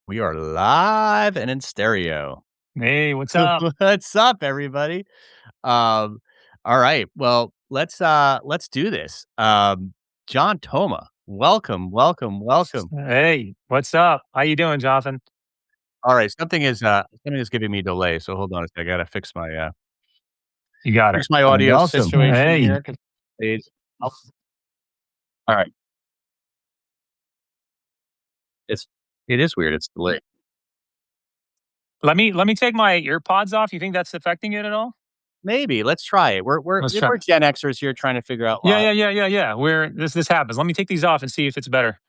We are live and in stereo. Hey, what's up? What's up, everybody? Um, all right. Well, let's do this. John Toma, welcome, welcome, welcome. Hey, what's up? How you doing, Jonathan? All right, something is giving me delay, so hold on a sec. I gotta You got it. fix my audio Awesome. situation Hey, here. All right. It's it is weird. It's delayed. let me take my earpods off. You think that's affecting it at all? Maybe let's try it. Let's try. We're Gen Xers here trying to figure out. Yeah. Where this happens. Let me take these off and see if it's better.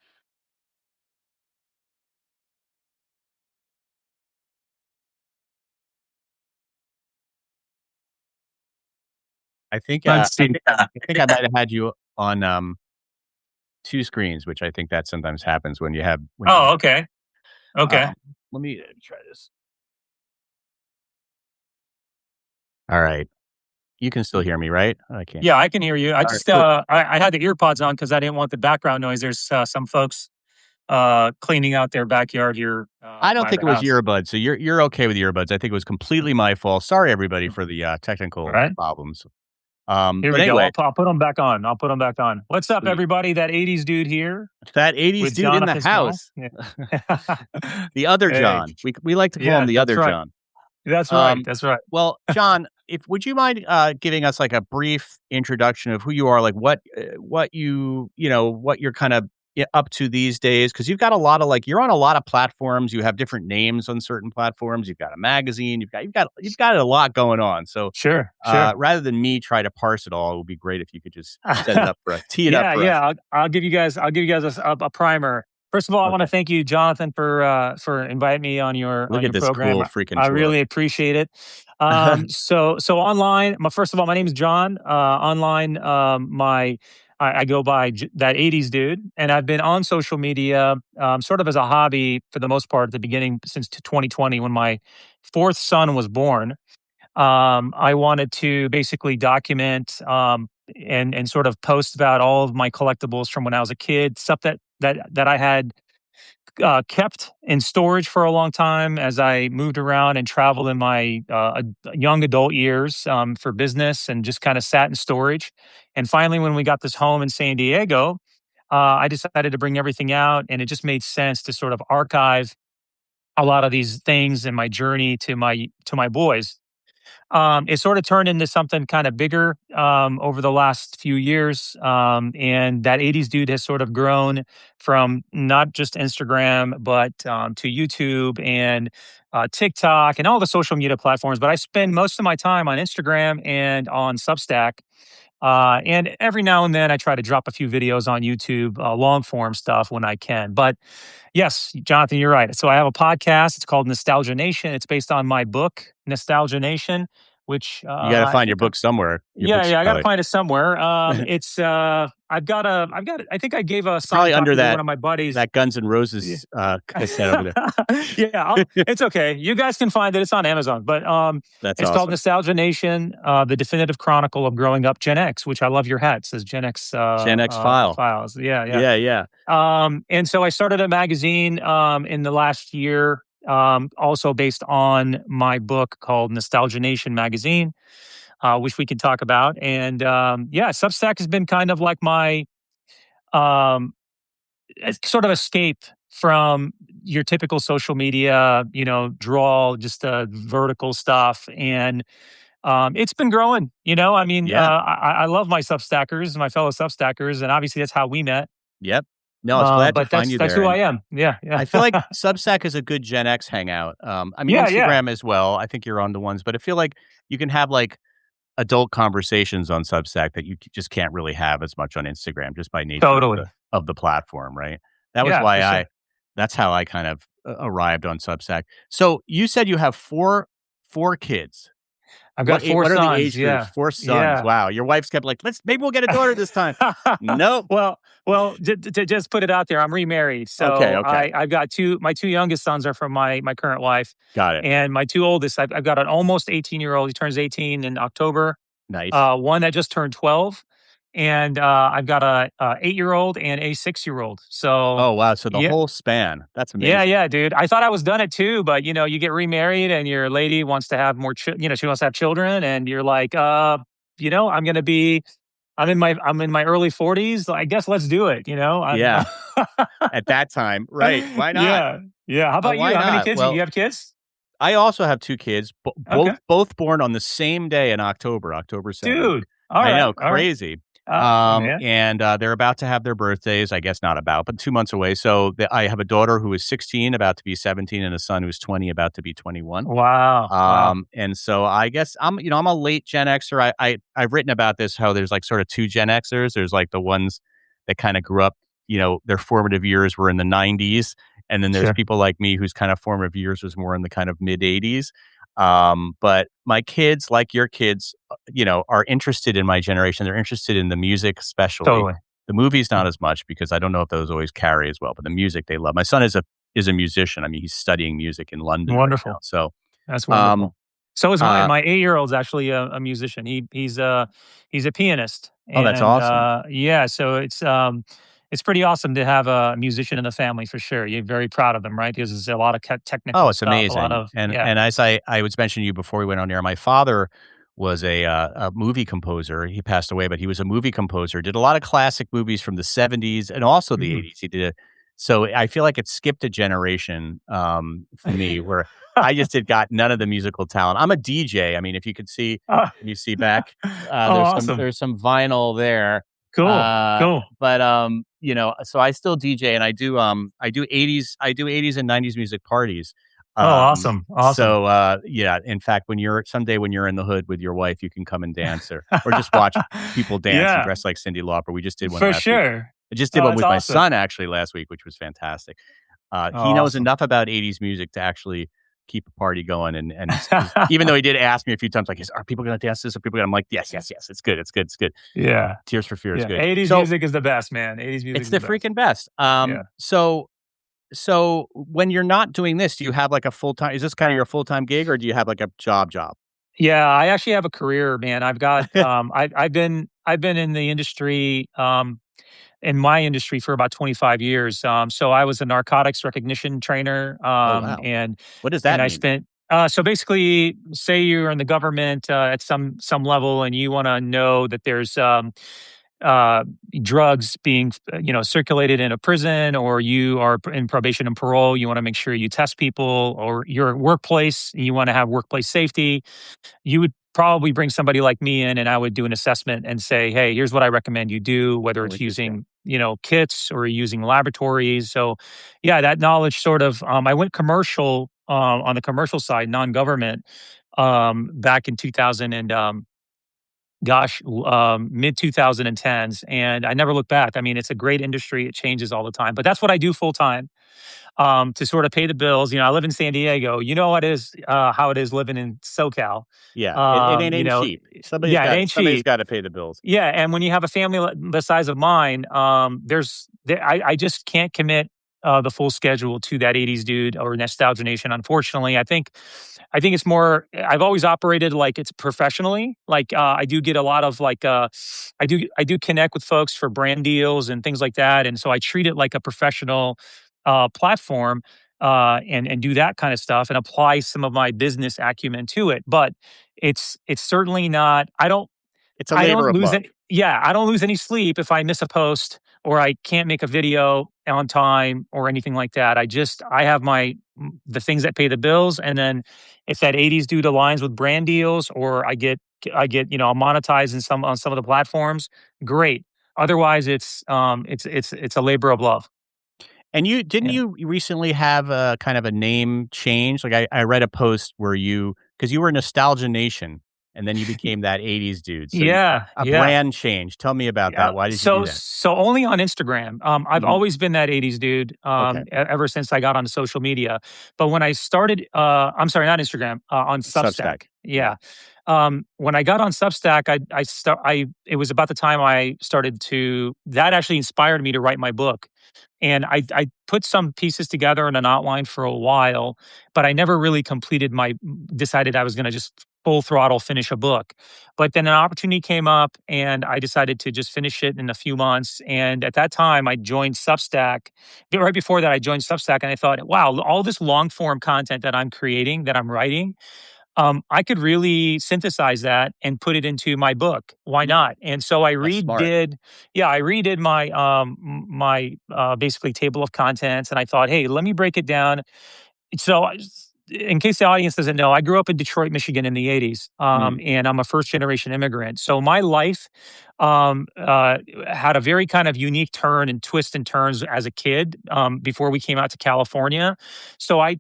Let's see. I think I might have had you on two screens, which I think that sometimes happens when you have when you Oh, okay. Okay. let me try this. All right. You can still hear me, right? I can't. Yeah, I can hear you. I All right, just cool. I had the earpods on because I didn't want the background noise. There's some folks cleaning out their backyard here I don't by think the it was house. earbuds, so you're okay with earbuds. I think it was completely my fault. Sorry, everybody, for the All technical right. problems. Here But we go. anyway, I'll put them back on. I'll put them back on. What's up, sweet. everybody? That 80s dude here That '80s with dude in the Jonathan Small. house, Yeah. the other Hey, John. We like to call him yeah, the that's other right. John. That's right. Um, That's right. well, John, if would you mind giving us like a brief introduction of who you are, like what what you're kind of up to these days? Because you've got a lot of like you're on a lot of platforms. You have different names on certain platforms. You've got a magazine. You've got a lot going on. So Sure, sure. rather than me try to parse it all, it would be great if you could just tee it up Yeah, for us. yeah. I'll give you guys a primer. First of all, I want to Okay. thank you, Jonathan, for inviting me on your Look at this program. cool freaking I tour. really appreciate it. So online, first of all, my name is John. Online, I go by that 80s dude, and I've been on social media sort of as a hobby for the most part at the beginning since 2020 when my fourth son was born. I wanted to basically document and sort of post about all of my collectibles from when I was a kid, stuff that I had kept in storage for a long time as I moved around and traveled in my young adult years for business and just kind of sat in storage. And finally, when we got this home in San Diego, I decided to bring everything out, and it just made sense to sort of archive a lot of these things in my journey to my boys. It sort of turned into something kind of bigger over the last few years. And that 80s dude has sort of grown from not just Instagram, but to YouTube and TikTok and all the social media platforms. But I spend most of my time on Instagram and on Substack. And every now and then I try to drop a few videos on YouTube, long form stuff when I can. But yes, Jonathan, you're right. So I have a podcast. It's called Nostalgia Nation. It's based on my book, Nostalgia Nation, which You got to I find your think, book somewhere. Your book's yeah, I got to probably find it somewhere. I think I gave a it's probably signed under copy to one of my buddies. that Guns N' Yeah, Roses cassette over there. it's okay. You guys can find it. It's on Amazon. But That's it's called awesome. Nostalgia Nation, the definitive chronicle of growing up Gen X, which I love your hat. It says Gen X Gen X file. files. Yeah, yeah. Yeah, yeah. And so I started a magazine in the last year, also based on my book called Nostalgia Nation Magazine, which we can talk about. And yeah, Substack has been kind of like my um, sort of escape from your typical social media, draw just vertical stuff. And it's been growing. I mean, Yeah. I love my Substackers, my fellow Substackers, and obviously that's how we met. Yep. No, I was glad to But find you that's there, who I and am. Yeah, yeah. I feel like Substack is a good Gen X hangout. I mean, Yeah, yeah. Instagram as well. I think you're on the ones, but I feel like you can have, like, adult conversations on Substack that you just can't really have as much on Instagram just by nature of Totally. the platform, right? That was Yeah, why for I sure. that's how I kind of arrived on Substack. So, you said you have 4 kids. I've got 4 What are the sons, age groups? yeah. 4 sons. Yeah. Wow, your wife's kept like, Maybe we'll get a daughter this time." Nope. Well, to just put it out there, I'm remarried, Okay, so okay. I've got 2 my 2 youngest sons are from my current wife, Got it. and my 2 oldest, I've got an almost 18-year-old, he turns 18 in October, Nice. one that just turned 12, and I've got a 8-year old and a 6-year old. So Oh, wow, so the yeah, whole span. That's yeah, amazing. yeah, dude. I thought I was done at 2, but, you get remarried and your lady wants to have more she wants to have children, and you're like, I'm gonna be I'm in my early 40s, I guess let's do it, you know? I'm Yeah, at that time, right, why not? Yeah, yeah. How about you? Why How many not? kids? You Well, have kids? I also have 2 kids, Okay. both born on the same day in October, October 7th. Dude, I alright, know, alright. crazy. Man. They're about to have their birthdays, I guess not about, but 2 months away. So, I have a daughter who is 16, about to be 17, and a son who's 20, about to be 21. Wow, wow. And so I guess I'm a late Gen Xer. I've written about this, how there's like sort of 2 Gen Xers. There's like the ones that kinda grew up, their formative years were in the '90s, and then there's Sure. people like me whose kind of formative years was more in the kind of mid '80s. But my kids, like your kids, are interested in my generation. They're interested in the music, especially. Totally. The movies Mm, not as much because I don't know if those always carry as well, but the music they love. My son is a musician. I mean, he's studying music in London right now. wonderful. So, That's um, wonderful. So is my uh, my 8-year-old's actually a musician. He's a pianist, oh, that's and, awesome. yeah, so it's pretty awesome to have a musician in the family for sure. You're very proud of them, right? Because there's a lot of Oh, technical it's stuff, a lot amazing. of And yeah. and as I was mentioning to you before we went on air, my father was a movie composer. He passed away, but he was a movie composer. Did a lot of classic movies from the '70s and also the Mhm. '80s. He did so I feel like it skipped a generation for me where I just did got none of the musical talent. I'm a DJ. I mean, if you could see Oh. can you see back Oh, awesome. there's some vinyl there. Cool, cool. But so I still DJ and I do '80s and '90s music parties. Oh, Um, awesome, awesome. yeah, in fact, when you're in the hood with your wife, you can come and dance or just watch people dance and Yeah, dress like Cyndi Lauper. We just did one for last week. sure. I just did Oh, one that's with my awesome. son actually last week, which was fantastic. Oh, He knows awesome. enough about '80s music to actually keep a party going, and even though he did ask me a few times, like, "Are people gonna dance this? Are people gonna" I'm like, "Yes, yes, yes. It's good. It's good. It's good." Yeah, Tears for Fears is yeah. good. 80s So, music is the best, man. 80s music it's is the the best. freaking best. Yeah. So when you're not doing this, do you have like a full-time is this kinda your full-time gig, or do you have like a job? Yeah, I actually have a career, man. I've got, I've been in the industry, in my industry for about 25 years. So I was a narcotics recognition trainer, Oh, wow. and What does and that I mean? spent so basically, say you're in the government at some level, and you want to know that there's uh, drugs being circulated in a prison, or you are in probation and parole. You want to make sure you test people, or your workplace. You want to have workplace safety. You would probably bring somebody like me in, and I would do an assessment and say, "Hey, here's what I recommend you do, whether Oh, it's interesting. using, kits or using laboratories." So, yeah, that knowledge sort of I went commercial on the commercial side, non-government, back in 2000 and mid 2010s, and I never looked back. I mean, it's a great industry. It changes all the time. But that's what I do full time to sort of pay the bills. I live in San Diego. You know how it is living in SoCal. Yeah, it You ain't know, cheap. yeah, it ain't Somebody's cheap. gotta pay the bills. Yeah, and when you have a family the size of mine, I just can't commit the full schedule to that '80s dude or Nostalgia Nation. Unfortunately, I think it's more. I've always operated like it's professionally. Like I do get a lot of like I do connect with folks for brand deals and things like that, and so I treat it like a professional platform. And do that kind of stuff and apply some of my business acumen to it, but it's certainly not. It's a I labor don't of lose love. any yeah, I don't lose any sleep if I miss a post or I can't make a video on time or anything like that. I have the things that pay the bills, and then if that '80s dude aligns with brand deals or I'm monetized in some on some of the platforms, great. Otherwise, it's a labor of love. And didn't Yeah. you recently have a kind of a name change? Like, I read a post where because you were Nostalgia Nation, and then you became that '80s dude. So you Yeah, a yeah. brand change. Tell me about Yeah, that. Why did you do so that? only on Instagram. I've Mhm. always been that '80s dude, Okay. ever since I got onto social media. But when I started, I'm sorry, not Instagram, on Substack. Substack. Yeah. Yeah. When I got on Substack, it was about the time I started to that actually inspired me to write my book. And I put some pieces together in an outline for a while, but I never really completed decided I was going to just full throttle finish a book. But then an opportunity came up and I decided to just finish it in a few months. And at that time, I joined Substack. Right before that, I joined Substack and I thought, wow, all this long form content that I'm creating, that I'm writing, I could really synthesize that and put it into my book. Why Mm, not? And so I that's smart. redid, yeah, I redid my basically table of contents, and I thought, hey, let me break it down. So, in case the audience doesn't know, I grew up in Detroit, Michigan in the 80s, Mm, and I'm a first generation immigrant. So, my life um, uh, had a very kind of unique turn and twist and turns as a kid before we came out to California. So I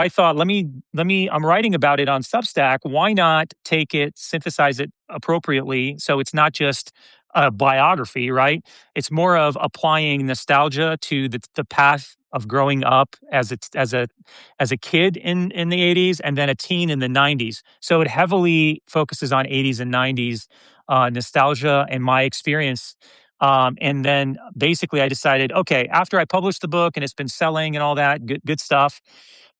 thought, I'm writing about it on Substack. Why not take it, synthesize it appropriately so it's not just a biography, right? It's more of applying nostalgia to the path of growing up as a kid in the 80s and then a teen in the 90s. So it heavily focuses on 80s and 90s nostalgia and my experience. And then basically I decided, okay, after I published the book and it's been selling and all that good stuff,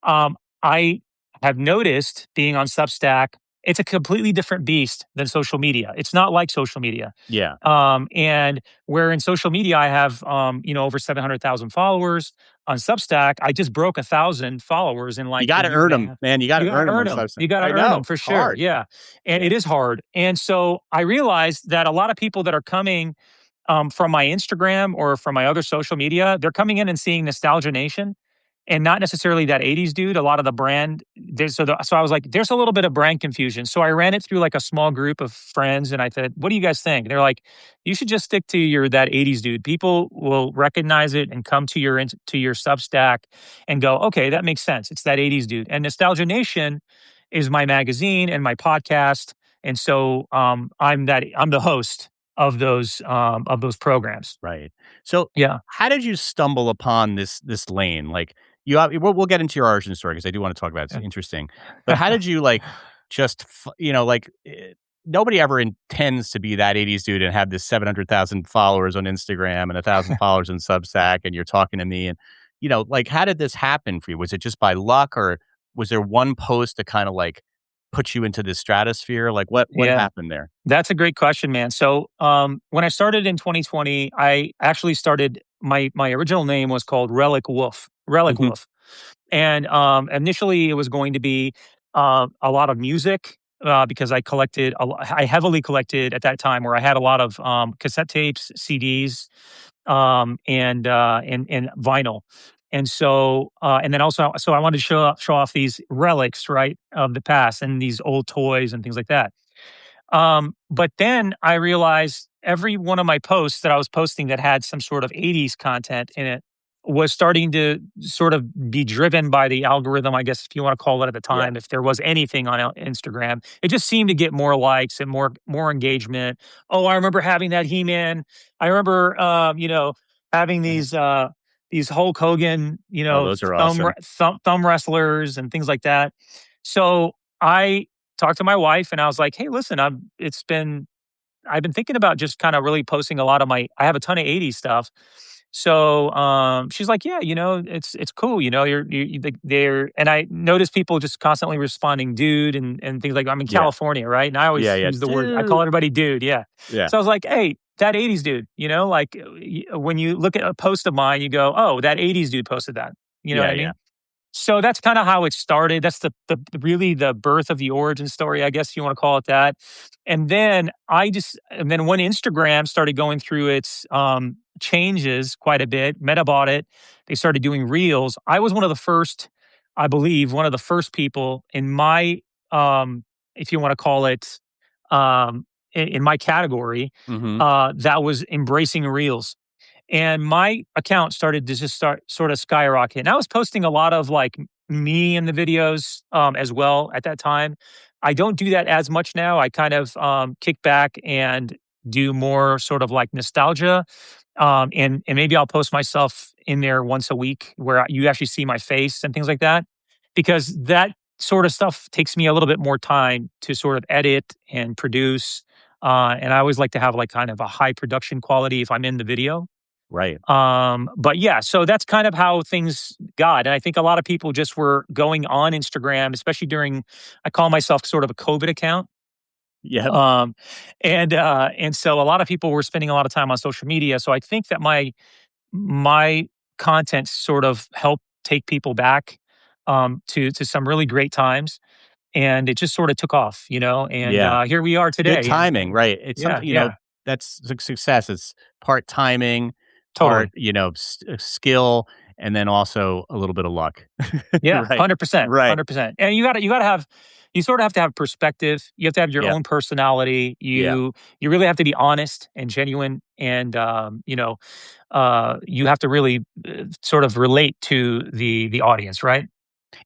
I have noticed being on Substack, it's a completely different beast than social media. It's not like social media. yeah. And where in social media I have, over 700,000 followers, on Substack, I just broke 1,000 followers in You like a gotta year earn and a them, half. man. You gotta You gotta earn them earn on them. Substack. You gotta I earn them know. for It's sure. hard. Yeah. And Yeah. it is hard. And so I realized that a lot of people that are coming from my Instagram or from my other social media, they're coming in and seeing Nostalgia Nation and not necessarily that 80s dude. A lot of the brand, so I was like, there's a little bit of brand confusion. So I ran it through like a small group of friends and I said, what do you guys think? They're like, you should just stick to your that 80s dude. People will recognize it and come to your Substack and go, okay, that makes sense. It's that 80s dude. And Nostalgia Nation is my magazine and my podcast. And so I'm the host of those programs. Right. So, Yeah. how did you stumble upon this lane? Like, we'll get into your origin story because I do want to talk about it. It's interesting. But how did you like just nobody ever intends to be that '80s dude and have this 700,000 followers on Instagram and 1,000 followers on Substack, and you're talking to me, and like, how did this happen for you? Was it just by luck, or was there one post that kind of like put you into this stratosphere? Like, what Yeah. happened there? That's a great question, man. So, when I started in 2020, I actually started my original name was called Relic Wolf, Relic Hmm. Wolf, and initially it was going to be a lot of music because I heavily collected at that time where I had a lot of cassette tapes, CDs, and vinyl. And so, and then also, so I wanted to show off these relics, right, of the past and these old toys and things like that. But then I realized every one of my posts that I was posting that had some sort of 80s content in it was starting to sort of be driven by the algorithm, I guess, if you want to call it at the Yeah. time, if there was anything on Instagram. It just seemed to get more likes and more engagement. Oh, I remember having that He-Man. I remember having these Hulk Hogan, Oh, those are awesome. thumb wrestlers and things like that. So I talked to my wife and I was like, "Hey, listen, I've been thinking about just kind of really posting a lot of I have a ton of 80s stuff." So she's like, "Yeah, it's cool, they're," and I noticed people just constantly responding dude and things like I'm in Yeah. California, right? And I Yeah, always yeah. use the word I call Dude. everybody dude, yeah. Yeah. So I was like, "Hey, that 80s dude," like when you look at a post of mine, you go, "Oh, that 80s dude posted that." You know what Yeah, I yeah. mean? So that's kinda how it started. That's really the birth of the origin story, I guess you wanna call it that. And then when Instagram started going through its, changes quite a bit, Meta bought it, they started doing Reels. I was one of the first, I believe, one of the first people in my, if you wanna call it, in my category, Mhm. that was embracing Reels. And my account started to just start sort of skyrocket. And I was posting a lot of like me in the videos as well at that time. I don't do that as much now. I kind of kick back and do more sort of like nostalgia. And maybe I'll post myself in there once a week where you actually see my face and things like that. Because that sort of stuff takes me a little bit more time to sort of edit and produce. And I always like to have like kind of a high production quality if I'm in the video. Right. But yeah, so that's kind of how things got. And I think a lot of people just were going on Instagram, especially during, I call myself sort of a COVID account. Yep. Um, and so a lot of people were spending a lot of time on social media. So I think that my content sort of helped take people back to some really great times, and it just sort of took off, and Yeah. here we are Good today. timing, right. It's Yeah, something, yeah, that's success. It's part timing, part, totally. skill, and then also a little bit of luck. Yeah, Right. 100%, Right. 100%. And you gotta have, you sort of have to have perspective. You have to have your Yep. own personality. Yeah. You really have to be honest and genuine, and you have to really sort of relate to the audience, right?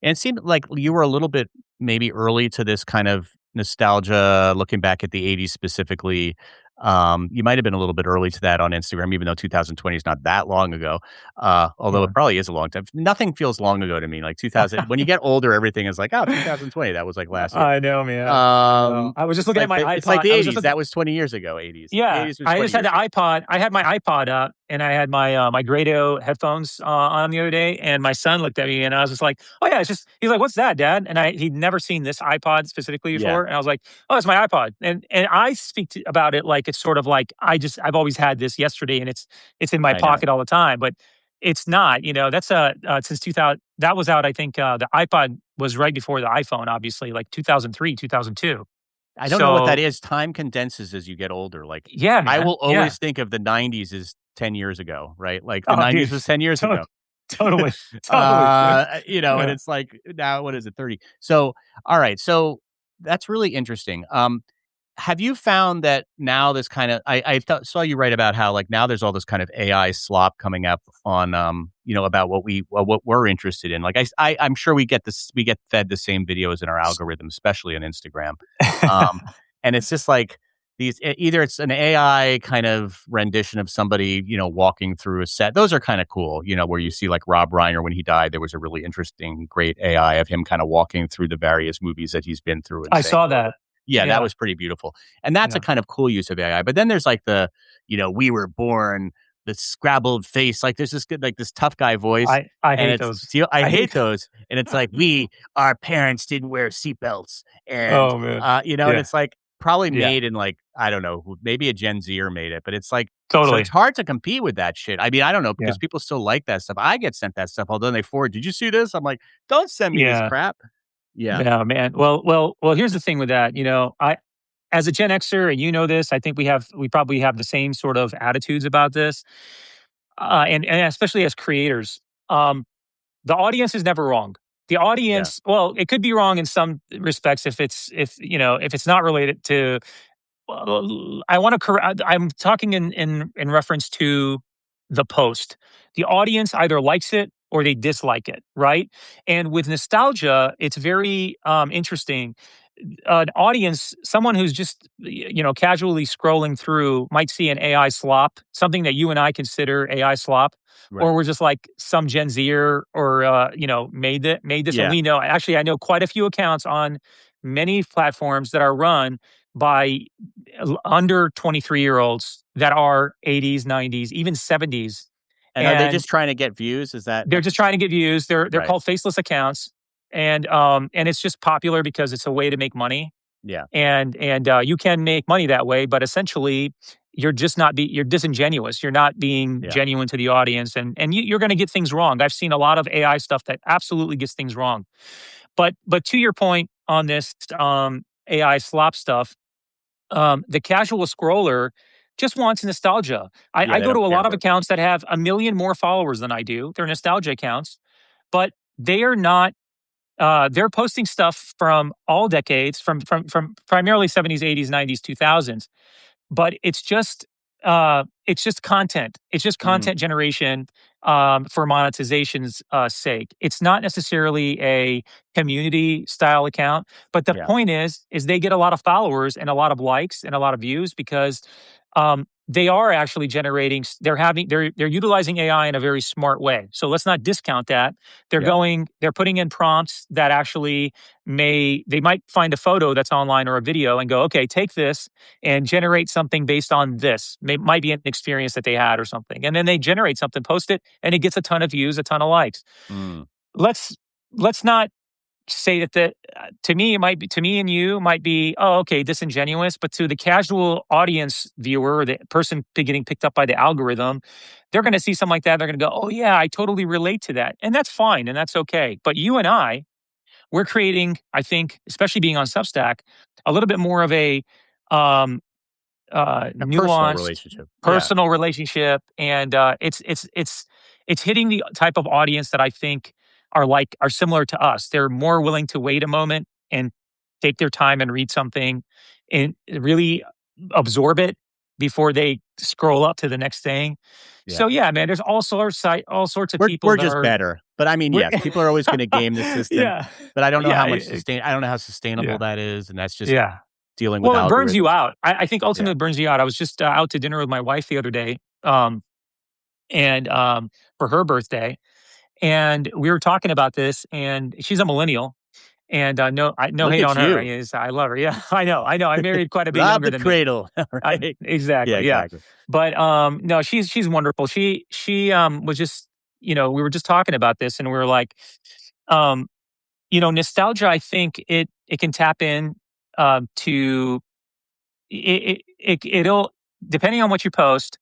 And it seemed like you were a little bit maybe early to this kind of nostalgia, looking back at the '80s specifically. You might have been a little bit early to that on Instagram, even though 2020 is not that long ago. Although it Yeah. probably is a long time. Nothing feels long ago to me. Like 2000, when you get older, everything is like, oh, 2020, that was like last year. I know, man. I know. I was just looking at my It's like iPod. the I was just '80s. looking. That was 20 years ago. '80s. The Yeah, '80s was I 20 just had the years ago. iPod. I had my iPod up, and I had my Grado headphones on the other day, and my son looked at me, and I was just like, "Oh yeah, it's just." He's like, "What's that, Dad?" And he'd never seen this iPod specifically Yeah, before, and I was like, "Oh, it's my iPod." And I speak about it like it's sort of like I've always had this yesterday, and it's in my I know. pocket all the time, but it's not. That's since 2000. That was out. I think the iPod was right before the iPhone, obviously, like 2003, 2002. I don't know what that So is. Time condenses as you get older. Like, yeah, I man. will Yeah. always think of the '90s as 10 years ago, right? Like, the Oh, dude. '90s was 10 years To ago. totally, totally, dude. And Yeah. it's like, now what is it, 30? So, all right. So that's really interesting. Have you found that now this kind of saw you write about how like now there's all this kind of AI slop coming up on about what we're interested in. Like I'm sure we get fed the same videos in our algorithm, especially on Instagram. Um and it's just like either it's an AI kind of rendition of somebody, walking through a set. Those are kind of cool, where you see like Rob Reiner when he died, there was a really interesting, great AI of him kind of walking through the various movies that he's been through and I saying saw a little bit. that. Yeah, that Yeah, was pretty beautiful. And that's a yeah. kind of cool use of AI. But then there's like we were born, the scrabbled face, like there's this good, like this tough guy voice. I And hate those. I I hate hate those. And it's like, our parents didn't wear seatbelts. And, Oh, man. and Yeah, it's like probably yeah, made in like, I don't know, maybe a Gen Zer made it, but it's like, so it's totally. hard to compete with that shit. I mean, I don't know Yeah, because people still like that stuff. I get sent that stuff all day. They forward, did you see this? I'm like, don't send me this yeah. crap. Yeah. Yeah, man. Well, here's the thing with that, I as a Gen Xer, and you know this, I think we probably have the same sort of attitudes about this, and especially as creators. Um, the audience is never wrong. The Yeah. audience, well, it could be wrong in some respects if it's not related to. Well, I want to correct. I'm talking in reference to the post. The audience either likes it or they dislike it, right? And with nostalgia, it's very interesting. An audience, someone who's just casually scrolling through, might see an AI slop, something that you and I consider AI slop, or Right. we're just like some Gen Zer or made this, and Yeah. we know. Actually, I know quite a few accounts on many platforms that are run by under 23-year-olds that are 80s, 90s, even 70s, And are they and just trying to get views? Is that they're just trying to get views. They're right? called faceless accounts, and it's just popular because it's a way to make money, Yeah. and you can make money that way, but essentially you're disingenuous. You're not being Yeah. genuine to the audience, and you're going to get things wrong. I've seen a lot of AI stuff that absolutely gets things wrong. But to your point on this AI slop stuff, the casual scroller just wants nostalgia. Yeah, I they go to don't a care lot of about accounts that have a million more followers than I do. They're nostalgia accounts, but they are not. They're posting stuff from all decades, from primarily 70s, 80s, 90s, 2000s. But it's just content. It's just mhm. content generation. for monetization's sake. It's not necessarily a community style account, but the Yeah. point is they get a lot of followers and a lot of likes and a lot of views because they are actually generating. They're utilizing AI in a very smart way. So let's not discount that. Yep. They're putting in prompts that actually they might find a photo that's online or a video and go, okay, take this and generate something based on this. Might be an experience that they had or something. And then they generate something, post it, and it gets a ton of views, a ton of likes. Mm. Let's let's not say that to me it might be to me and you might be, oh, okay, disingenuous, but to the casual audience viewer or the person getting picked up by the algorithm, they're going to see something like that, they're going to go, oh yeah, I totally relate to that, and that's fine and that's okay. But you and we're creating, I think, especially being on Substack, a little bit more of a um, A personal nuanced, relationship. Yeah. personal relationship, and it's hitting the type of audience that I think are similar to us. They're more willing to wait a moment and take their time and read something and really absorb it before they scroll up to the next thing. Yeah. So yeah, man, there's all sorts of people We're that just are better. But I mean, we're yes, people are always gonna game the system, yeah, but I don't know yeah, how much I don't know how sustainable yeah, that is, and that's just yeah. dealing with Well, it burns you algorithms. out. I think Yeah. ultimately it burns you out. I was just out to dinner with my wife the other day, and for her birthday, and we were talking about this. And she's a millennial, and no Look hate at on her. you. I love her. Yeah, I know. I married quite a bit Rob younger the than me. cradle, right? Yeah, Exactly. Yeah, exactly. but no, she's wonderful. She was just we were just talking about this, and we were like, um, nostalgia. I think it can tap in to it'll depending on what you post,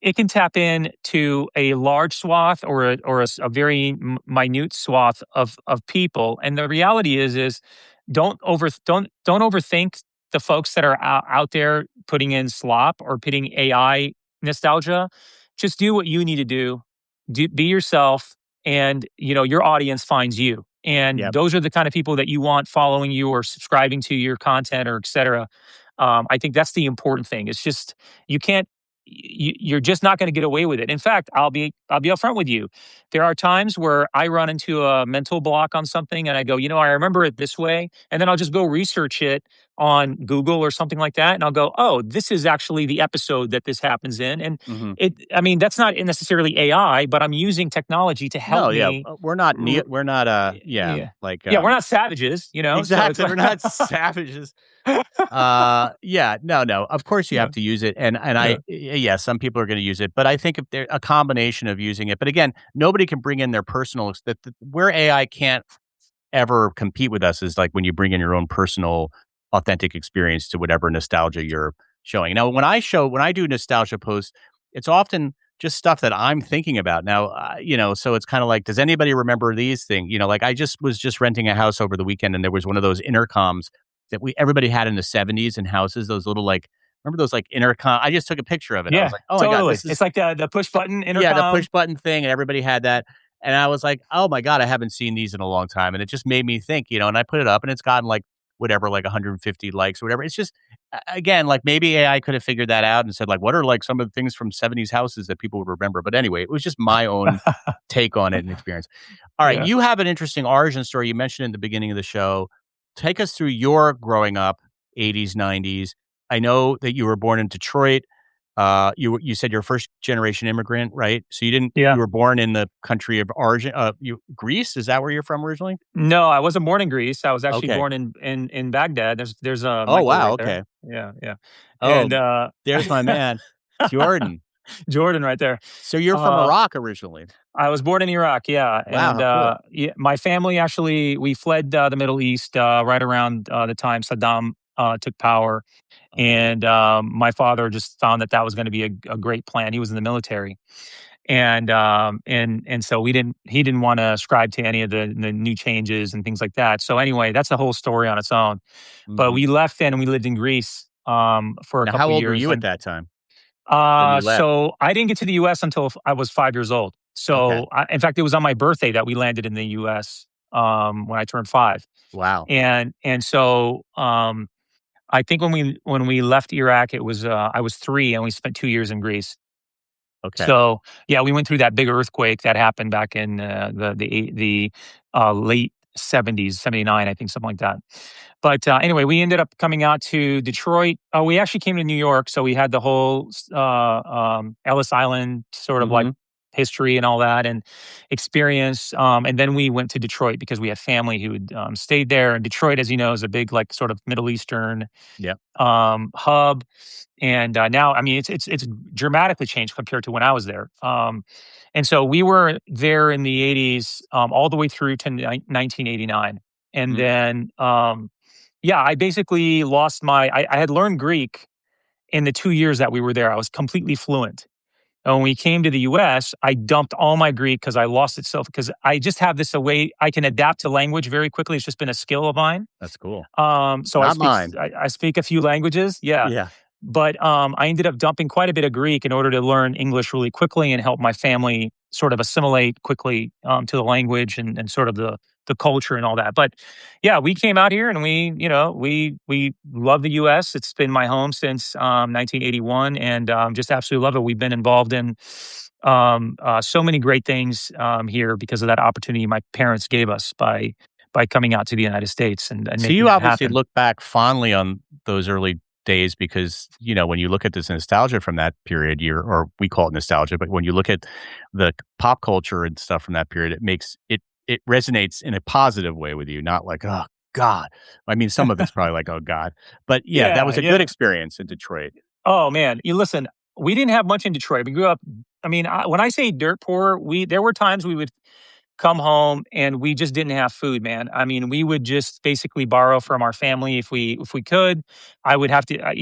it can tap in to a large swath or a very minute swath of people. And the reality is don't overthink the folks that are out there putting in slop or putting AI nostalgia. Just do what you need to do, be yourself, and your audience finds you, and Yep. those are the kind of people that you want following you or subscribing to your content or etc. I think that's the important thing. It's just you can't you're just not going to get away with it. In fact, I'll be upfront with you. There are times where I run into a mental block on something and I go, I remember it this way, and then I'll just go research it on Google or something like that, and I'll go, oh, this is actually the episode that this happens in, and Mhm. I mean, that's not necessarily AI, but I'm using technology to help No, yeah, me. we're not, yeah, Yeah, like, yeah, we're not savages, so it's exactly, like we're not savages. Yeah, no, no, of course you have yeah, to use it, and yeah, yeah, some people are gonna use it, but I think if there a combination of using it, but again, nobody can bring in their personal that where AI can't ever compete with us is like when you bring in your own personal authentic experience to whatever nostalgia you're showing. Now, when I do nostalgia posts, it's often just stuff that I'm thinking about. Now, so it's kind of like, does anybody remember these things? Like I just was just renting a house over the weekend and there was one of those intercoms that everybody had in the 70s in houses, those little like remember those like intercom. I just took a picture of it. I was yeah, like, "Oh my god, totally. this is It's like the push button yeah, the intercom. push button thing," and everybody had that, and I was like, "Oh my god, I haven't seen these in a long time," and it just made me think, and I put it up, and it's gotten, like, whatever, like, 150 likes or whatever. It's just again, like, maybe AI could have figured that out and said, like, "What are, like, some of the things from '70s houses that people would remember?" But anyway, it was just my own take on it and experience. Alright, Yeah, you have an interesting origin story you mentioned in the beginning of the show. Take us through your growing up, '80s, '90s. I know that you were born in Detroit. You said you're a first generation immigrant, right? So you yeah. were born in the country of origin, Greece? Is that where you're from originally? No, I wasn't born in Greece. I was actually Okay. born in Baghdad. There's Oh, Michael wow, right there. okay. Yeah, yeah, Oh, and there's my man, Jordan. Jordan right there. So you're from Uh, Iraq originally? I was born in Iraq, yeah, Wow, and, how cool. yeah, my family actually we fled, the Middle East, right around, the time Saddam, took power, Okay. and, my father just found that that was gonna be a great plan. He was in the military, and so he didn't wanna ascribe to any of the new changes and things like that. So, anyway, that's a whole story on its own, but Mhm. we left then and we lived in Greece, for a Now how couple old were years, you at and that time when you left? so I didn't get to the US until I was 5 years old. Okay. So, in fact, it was on my birthday that we landed in the US, when I turned 5. Wow. And so, I think when we left Iraq, it was, I was 3 and we spent 2 years in Greece. Okay. So, yeah, we went through that big earthquake that happened back in, late '70s, '79, I think, something like that. But, anyway, we ended up coming out to Detroit. We actually came to New York, so we had the whole Ellis Island sort of, like, Mhm. history and all that and experience, and then we went to Detroit because we had family who had, stayed there, and Detroit, as you know, is a big, like, sort of Middle Eastern, Yep. hub. And now, I mean, it's dramatically changed compared to when I was there. And so we were there in the '80s, all the way through to 1989, and Mm. then, yeah, I basically lost I had learned Greek in the 2 years that we were there. I was completely fluent. And when we came to the US, I dumped all my Greek because I lost it so because I just have this a way I can adapt to language very quickly. It's just been a skill of mine. That's cool. So Not mine. I speak a few languages, yeah. Yeah. But, I ended up dumping quite a bit of Greek in order to learn English really quickly and help my family sort of assimilate quickly, to the language and sort of the culture and all that. But, yeah, we came out here and we love the US. It's been my home since, 1981 and, just absolutely love it. We've been involved in, so many great things, here because of that opportunity my parents gave us by coming out to the United States and So making you that obviously happen. look back fondly on those early days because, when you look at this nostalgia from that period, or we call it nostalgia, but when you look at the pop culture and stuff from that period, it resonates in a positive way with you, not like, "Oh god." I mean, some of it's probably like, "Oh god." But yeah, that Yeah, was a good yeah. experience in Detroit. Oh, man, you listen, we didn't have much in Detroit. We grew up I mean, when I say dirt poor, we there were times we would come home and we just didn't have food, man. I mean, we would just basically borrow from our family if we could. I would have to, I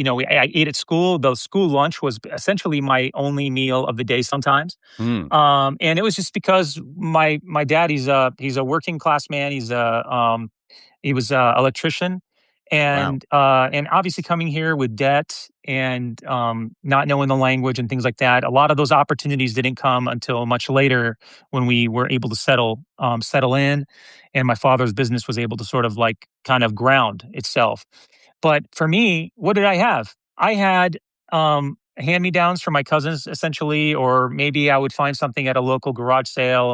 ate at school. The school lunch was essentially my only meal of the day sometimes. Mm, And it was just because my dad, he's a working class man. He was a electrician, wow. and obviously coming here with debt and, not knowing the language and things like that, a lot of those opportunities didn't come until much later when we were able to settle in, and my father's business was able to sort of, like, kind of ground itself. But for me, what did I have? I had, hand-me-downs from my cousins, essentially, or maybe I would find something at a local garage sale.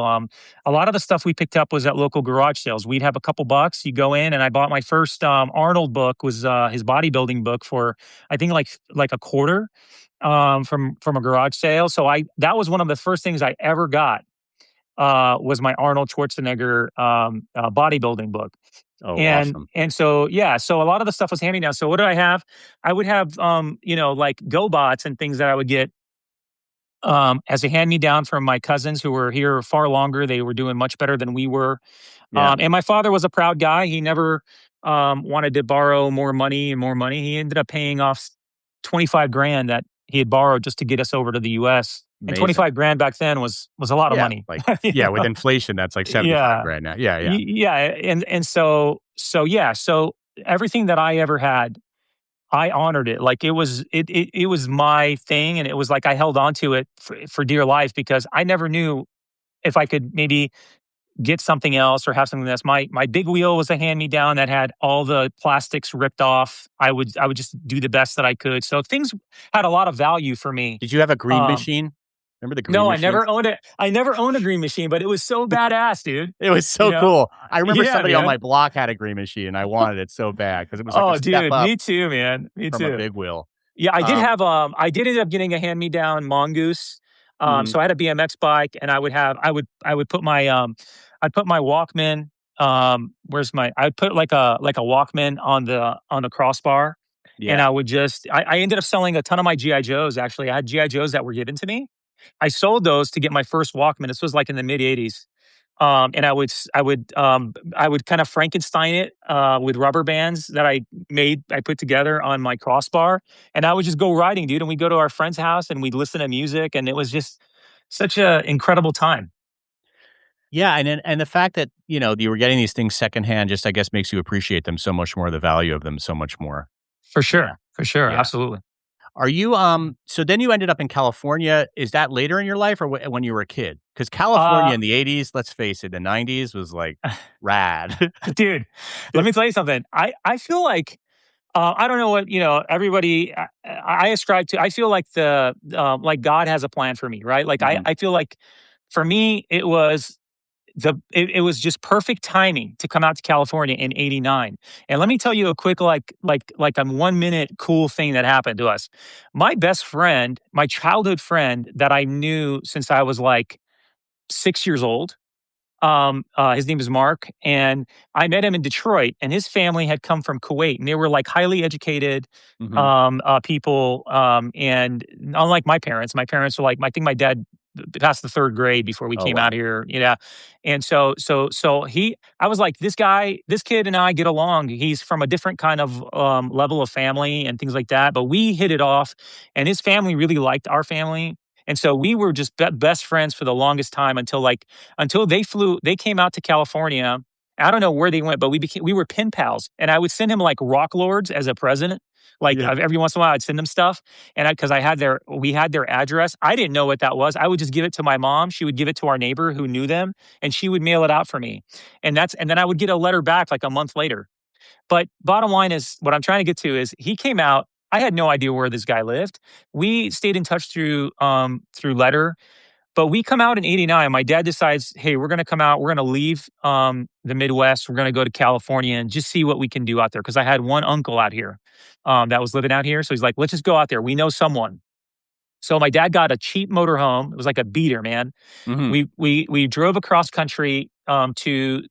A lot of the stuff we picked up was at local garage sales. We'd have a couple bucks, you go in, and I bought my first, Arnold book was, his bodybuilding book for, I think, like a quarter, from a garage sale. So I that was one of the first things I ever got, was my Arnold Schwarzenegger, bodybuilding book. Oh, And awesome. and so, yeah, so a lot of the stuff was hand me down. So what did I have? I would have, like GoBots and things that I would get, as a hand me down from my cousins who were here far longer. They were doing much better than we were. Yeah, And my father was a proud guy. He never, wanted to borrow more money and more money. He ended up paying off 25 grand that he had borrowed just to get us over to the US. And amazing. 25 grand back then was a lot of Yeah, money. like You yeah, with know? inflation, that's like 75 Yeah. grand now. Yeah, yeah. Yeah, and so yeah, so everything that I ever had, I honored it. Like it was my thing, and it was like I held on to it for dear life because I never knew if I could maybe get something else or have something else. My big wheel was a hand me down that had all the plastics ripped off. I would just do the best that I could. So things had a lot of value for me. Did you have a green Um, machine? Remember the green no, machines? I never owned a green machine, but it was so badass, dude. It was You so know? cool. I remember Yeah, somebody on my man. block had a green machine, and I wanted it so bad because it was like a Oh, step dude, up me too, man. Me from a too. big wheel. Yeah, Um, I did end up getting a hand-me-down Mongoose. mhm, So I had a BMX bike and I would put I'd put my Walkman, I'd put like a Walkman on the crossbar, and yeah, I would just I ended up selling a ton of my GI Joes, actually. I had GI Joes that were given to me. I sold those to get my first Walkman. This was like in the mid '80s. And I would kind of Frankenstein it, with rubber bands that I put together on my crossbar, and I would just go riding, dude. And we'd go to our friend's house and we'd listen to music, and it was just such a incredible time. yeah, and the fact that, you were getting these things secondhand just, I guess, makes you appreciate them so much more, the value of them so much more. For sure, Yeah. absolutely. Are you, so then you ended up in California. Is that later in your life or when you were a kid? Because California Uh, in the '80s, let's face it, the '90s was, like, rad. dude, let me tell you something. I feel like I don't know what everybody. I ascribe to. I feel like like God has a plan for me, right? Like Mhm. I feel like for me it was just perfect timing to come out to California in '89. And let me tell you a quick like a 1 minute cool thing that happened to us. My best friend, my childhood friend that I knew since I was like 6 years old. His name is Mark, and I met him in Detroit, and his family had come from Kuwait, and they were like highly educated Mhm. people. And unlike my parents were like, I think my dad passed the third grade before we Oh, came out wow. here. Yeah, and I was like, this kid, and I get along. He's from a different kind of level of family and things like that, but we hit it off, and his family really liked our family. And so we were just best friends for the longest time until they came out to California. I don't know where they went, but we were pen pals, and I would send him like rock lords as a present. Like Yeah. every once in a while, I'd send them stuff, and because we had their address. I didn't know what that was. I would just give it to my mom. She would give it to our neighbor who knew them, and she would mail it out for me. And then I would get a letter back like a month later. But bottom line is, what I'm trying to get to is he came out. I had no idea where this guy lived. We stayed in touch through letter, but we come out in '89. My dad decides, hey, we're going to come out. We're going to leave the Midwest. We're going to go to California and just see what we can do out there. Because I had one uncle out here that was living out here. So he's like, let's just go out there. We know someone. So my dad got a cheap motorhome. It was like a beater, man. Mhm. We drove across country to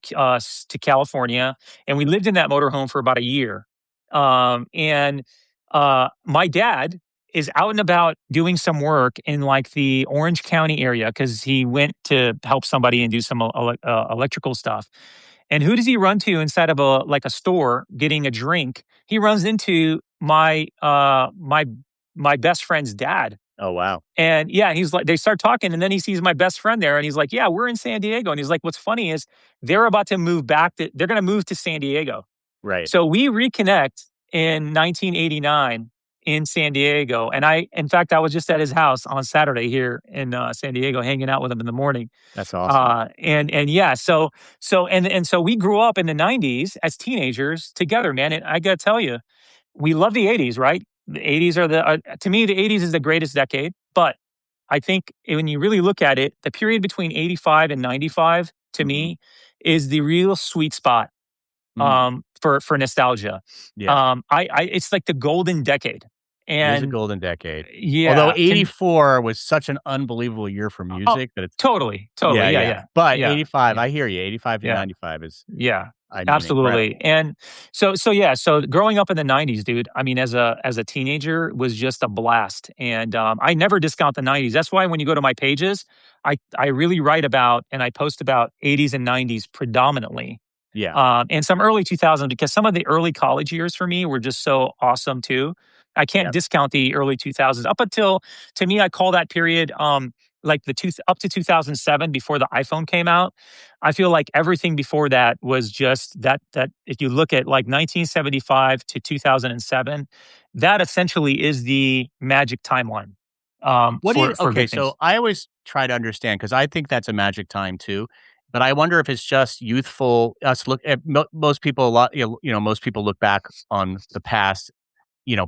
California, and we lived in that motorhome for about a year. And My dad is out and about doing some work in like the Orange County area because he went to help somebody and do some electrical stuff. And who does he run to inside of a store getting a drink? He runs into my best friend's dad. Oh, wow. And yeah, he's like, they start talking, and then he sees my best friend there, and he's like, "Yeah, we're in San Diego." And he's like, "What's funny is they're about to move back. They're going to move to San Diego." Right. So we reconnect in 1989 in San Diego, and in fact, I was just at his house on Saturday here in San Diego, hanging out with him in the morning. That's awesome. And yeah, so we grew up in the '90s as teenagers together, man. And I got to tell you, we love the '80s, right? The '80s are to me, the '80s is the greatest decade. But I think when you really look at it, the period between '85 and '95 to Mhm. me is the real sweet spot Mhm. for nostalgia. Yeah. It's like the golden decade, It is a and golden decade. Although yeah, can 84 was such an unbelievable year for oh, music that it's totally, yeah, yeah, yeah. yeah, But yeah, 85, yeah, I hear you. 85 to yeah. 95 is, Yeah, I mean, absolutely. incredible. And so growing up in the '90s, dude, I mean, as a teenager was just a blast. And I never discount the '90s. That's why when you go to my pages, I really write about and I post about '80s and '90s predominantly. Yeah. And some early 2000s, because some of the early college years for me were just so awesome too. I can't Yep. discount the early 2000s up until, to me, I call that period like up to 2007 before the iPhone came out. I feel like everything before that was just that if you look at like 1975 to 2007, that essentially is the magic timeline What do you for okay, big so things. I always try to understand because I think that's a magic time too, but I wonder if it's just youthful us look at most people a lot most people look back on the past,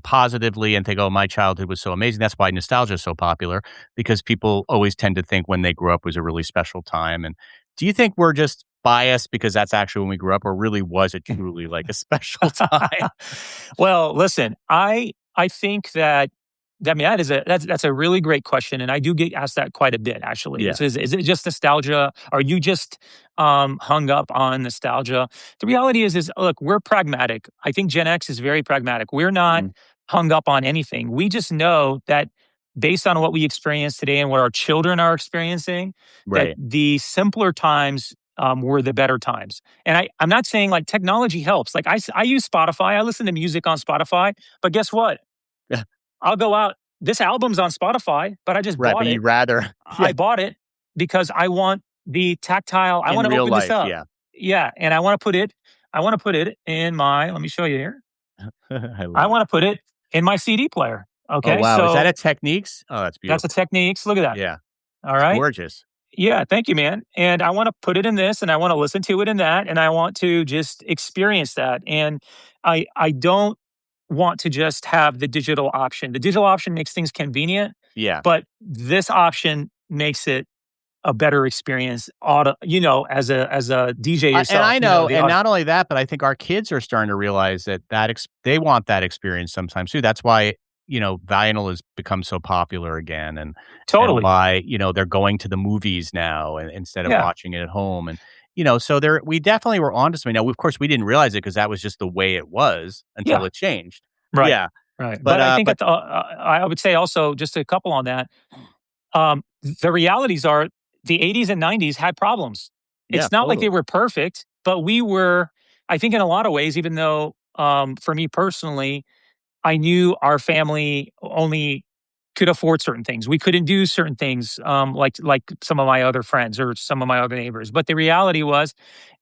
positively and think, "Oh, my childhood was so amazing." That's why nostalgia is so popular because people always tend to think when they grew up was a really special time, and do you think we're just biased because that's actually when we grew up, or really was it truly like a special time? Well, listen, I think that I mean that's a really great question, and I do get asked that quite a bit. Actually, Yeah. is it just nostalgia? Are you just hung up on nostalgia? The reality is look, we're pragmatic. I think Gen X is very pragmatic. We're not Mhm. hung up on anything. We just know that based on what we experience today and what our children are experiencing, that Right. the simpler times were the better times. And I'm not saying like technology helps. Like I use Spotify. I listen to music on Spotify. But guess what? Yeah. I'll go out. This album's on Spotify, but I just Right, bought but it. you'd rather I yeah, bought it because I want the tactile. I in want to real open this life, up. yeah. Yeah, and I want to put it. I want to put it in my. Let me show you here. I I love it. want to put it in my CD player. Oh, Okay, wow. Is that so a Techniques? Oh, that's that's a beautiful. Techniques. Look at that. Yeah. All It's right. gorgeous. Yeah, thank you, man. And I want to put it in this and I want to listen to it in that and I want to just experience that. And I don't want to just have the digital option. The digital option makes things convenient, Yeah. but this option makes it a better experience as a DJ And yourself, I know, the and audio. not only that, but I think our kids are starting to realize that they want that experience sometimes too. That's why, vinyl has become so popular again, and Totally. why, they're going to the movies now and instead of Yeah. watching it at home. And, so we definitely were onto something. Now, of course, we didn't realize it because that was just the way it was until Yeah. it changed. Right. Yeah. Right. But But I think but I would say also just a couple on that. The realities are the 80s and 90s had problems. yeah, It's not like they totally. were perfect, but we were, I think, in a lot of ways, even though for me personally, I knew our family only could afford certain things. We couldn't do certain things like some of my other friends or some of my other neighbors. But the reality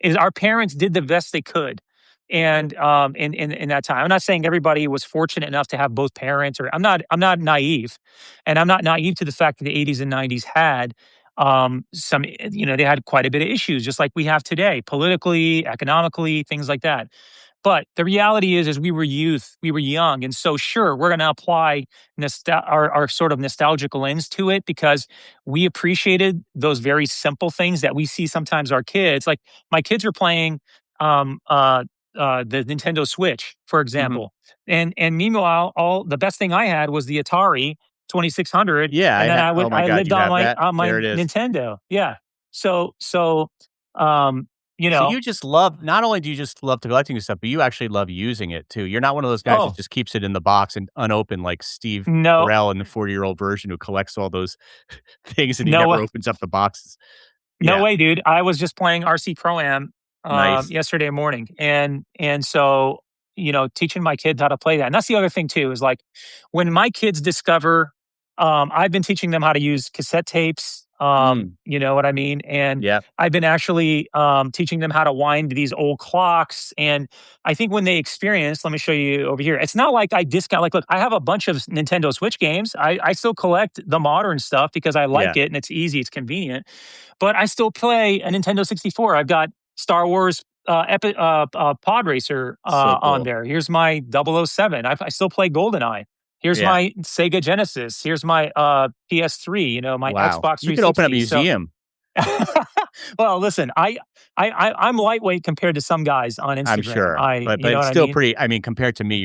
is our parents did the best they could. And in that time, I'm not saying everybody was fortunate enough to have both parents, or I'm not naive, and I'm not naive to the fact that the 80s and 90s had they had quite a bit of issues, just like we have today, politically, economically, things like that. But the reality is we were youth, we were young, and so sure, we're going to apply our sort of nostalgic lens to it because we appreciated those very simple things that we see sometimes our kids. Like my kids are playing um, uh, the Nintendo Switch, for Mhm. example, and meanwhile, all the best thing I had was the Atari 2600, Yeah, and then oh my I god, lived you have that? on my There it is. Nintendo. Yeah, so um, you So know, you just love not only do you just love collecting stuff, but you actually love using it too. You're not one of those guys that oh just keeps it in the box and unopened like Steve no. Carell in the 40-year-old version who collects all those things and he No never way. opens up the boxes. No Yeah, way, dude. I was just playing RC Pro-Am, nice. yesterday morning, and so, teaching my kids how to play that, and that's the other thing too, is, like, when my kids discover I've been teaching them how to use cassette tapes, Mm, you know what I mean? And yep, I've been actually, teaching them how to wind these old clocks, and I think when they experience let me show you over here. It's not like I discount like, look, I have a bunch of Nintendo Switch games. I still collect the modern stuff because I yeah, like it and it's easy, it's convenient. But I still play a Nintendo 64. I've got Star Wars Pod Racer so on cool. there. Here's my 007. I still play GoldenEye. Here's Yeah, my Sega Genesis. Here's my PS3. My wow. Xbox You could open a 360. So, museum, well, listen, I'm lightweight compared to some guys on I'm Instagram. sure, but You know it's what I still mean? pretty. I mean, compared to me,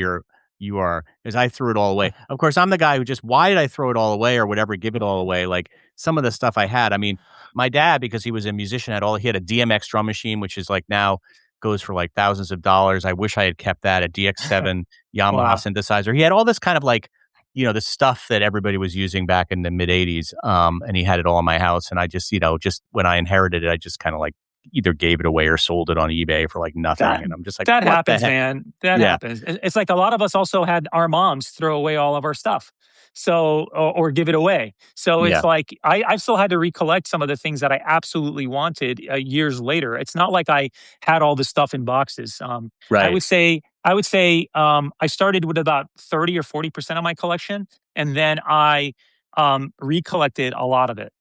you are because I threw it all away. Of course, I'm the guy who just why did I throw it all away or whatever, give it all away? Like some of the stuff I had. I mean, my dad, because he was a musician, he had a DMX drum machine, which is like now goes for like thousands of dollars. I wish I had kept that, a DX7 Yamaha Wow, synthesizer. He had all this kind of like, the stuff that everybody was using back in the mid 80s. And he had it all in my house. And I just, just when I inherited it, I just kind of like either gave it away or sold it on eBay for like nothing. that And I'm just like, that what the happens, heck? man. That Yeah. happens. It's like a lot of us also had our moms throw away all of our stuff, so or give it away. So it's Yeah. like I've still had to recollect some of the things that I absolutely wanted years later. It's not like I had all this stuff in boxes. Right. I would say I started with about 30 or 40% of my collection, and then I recollected a lot of it.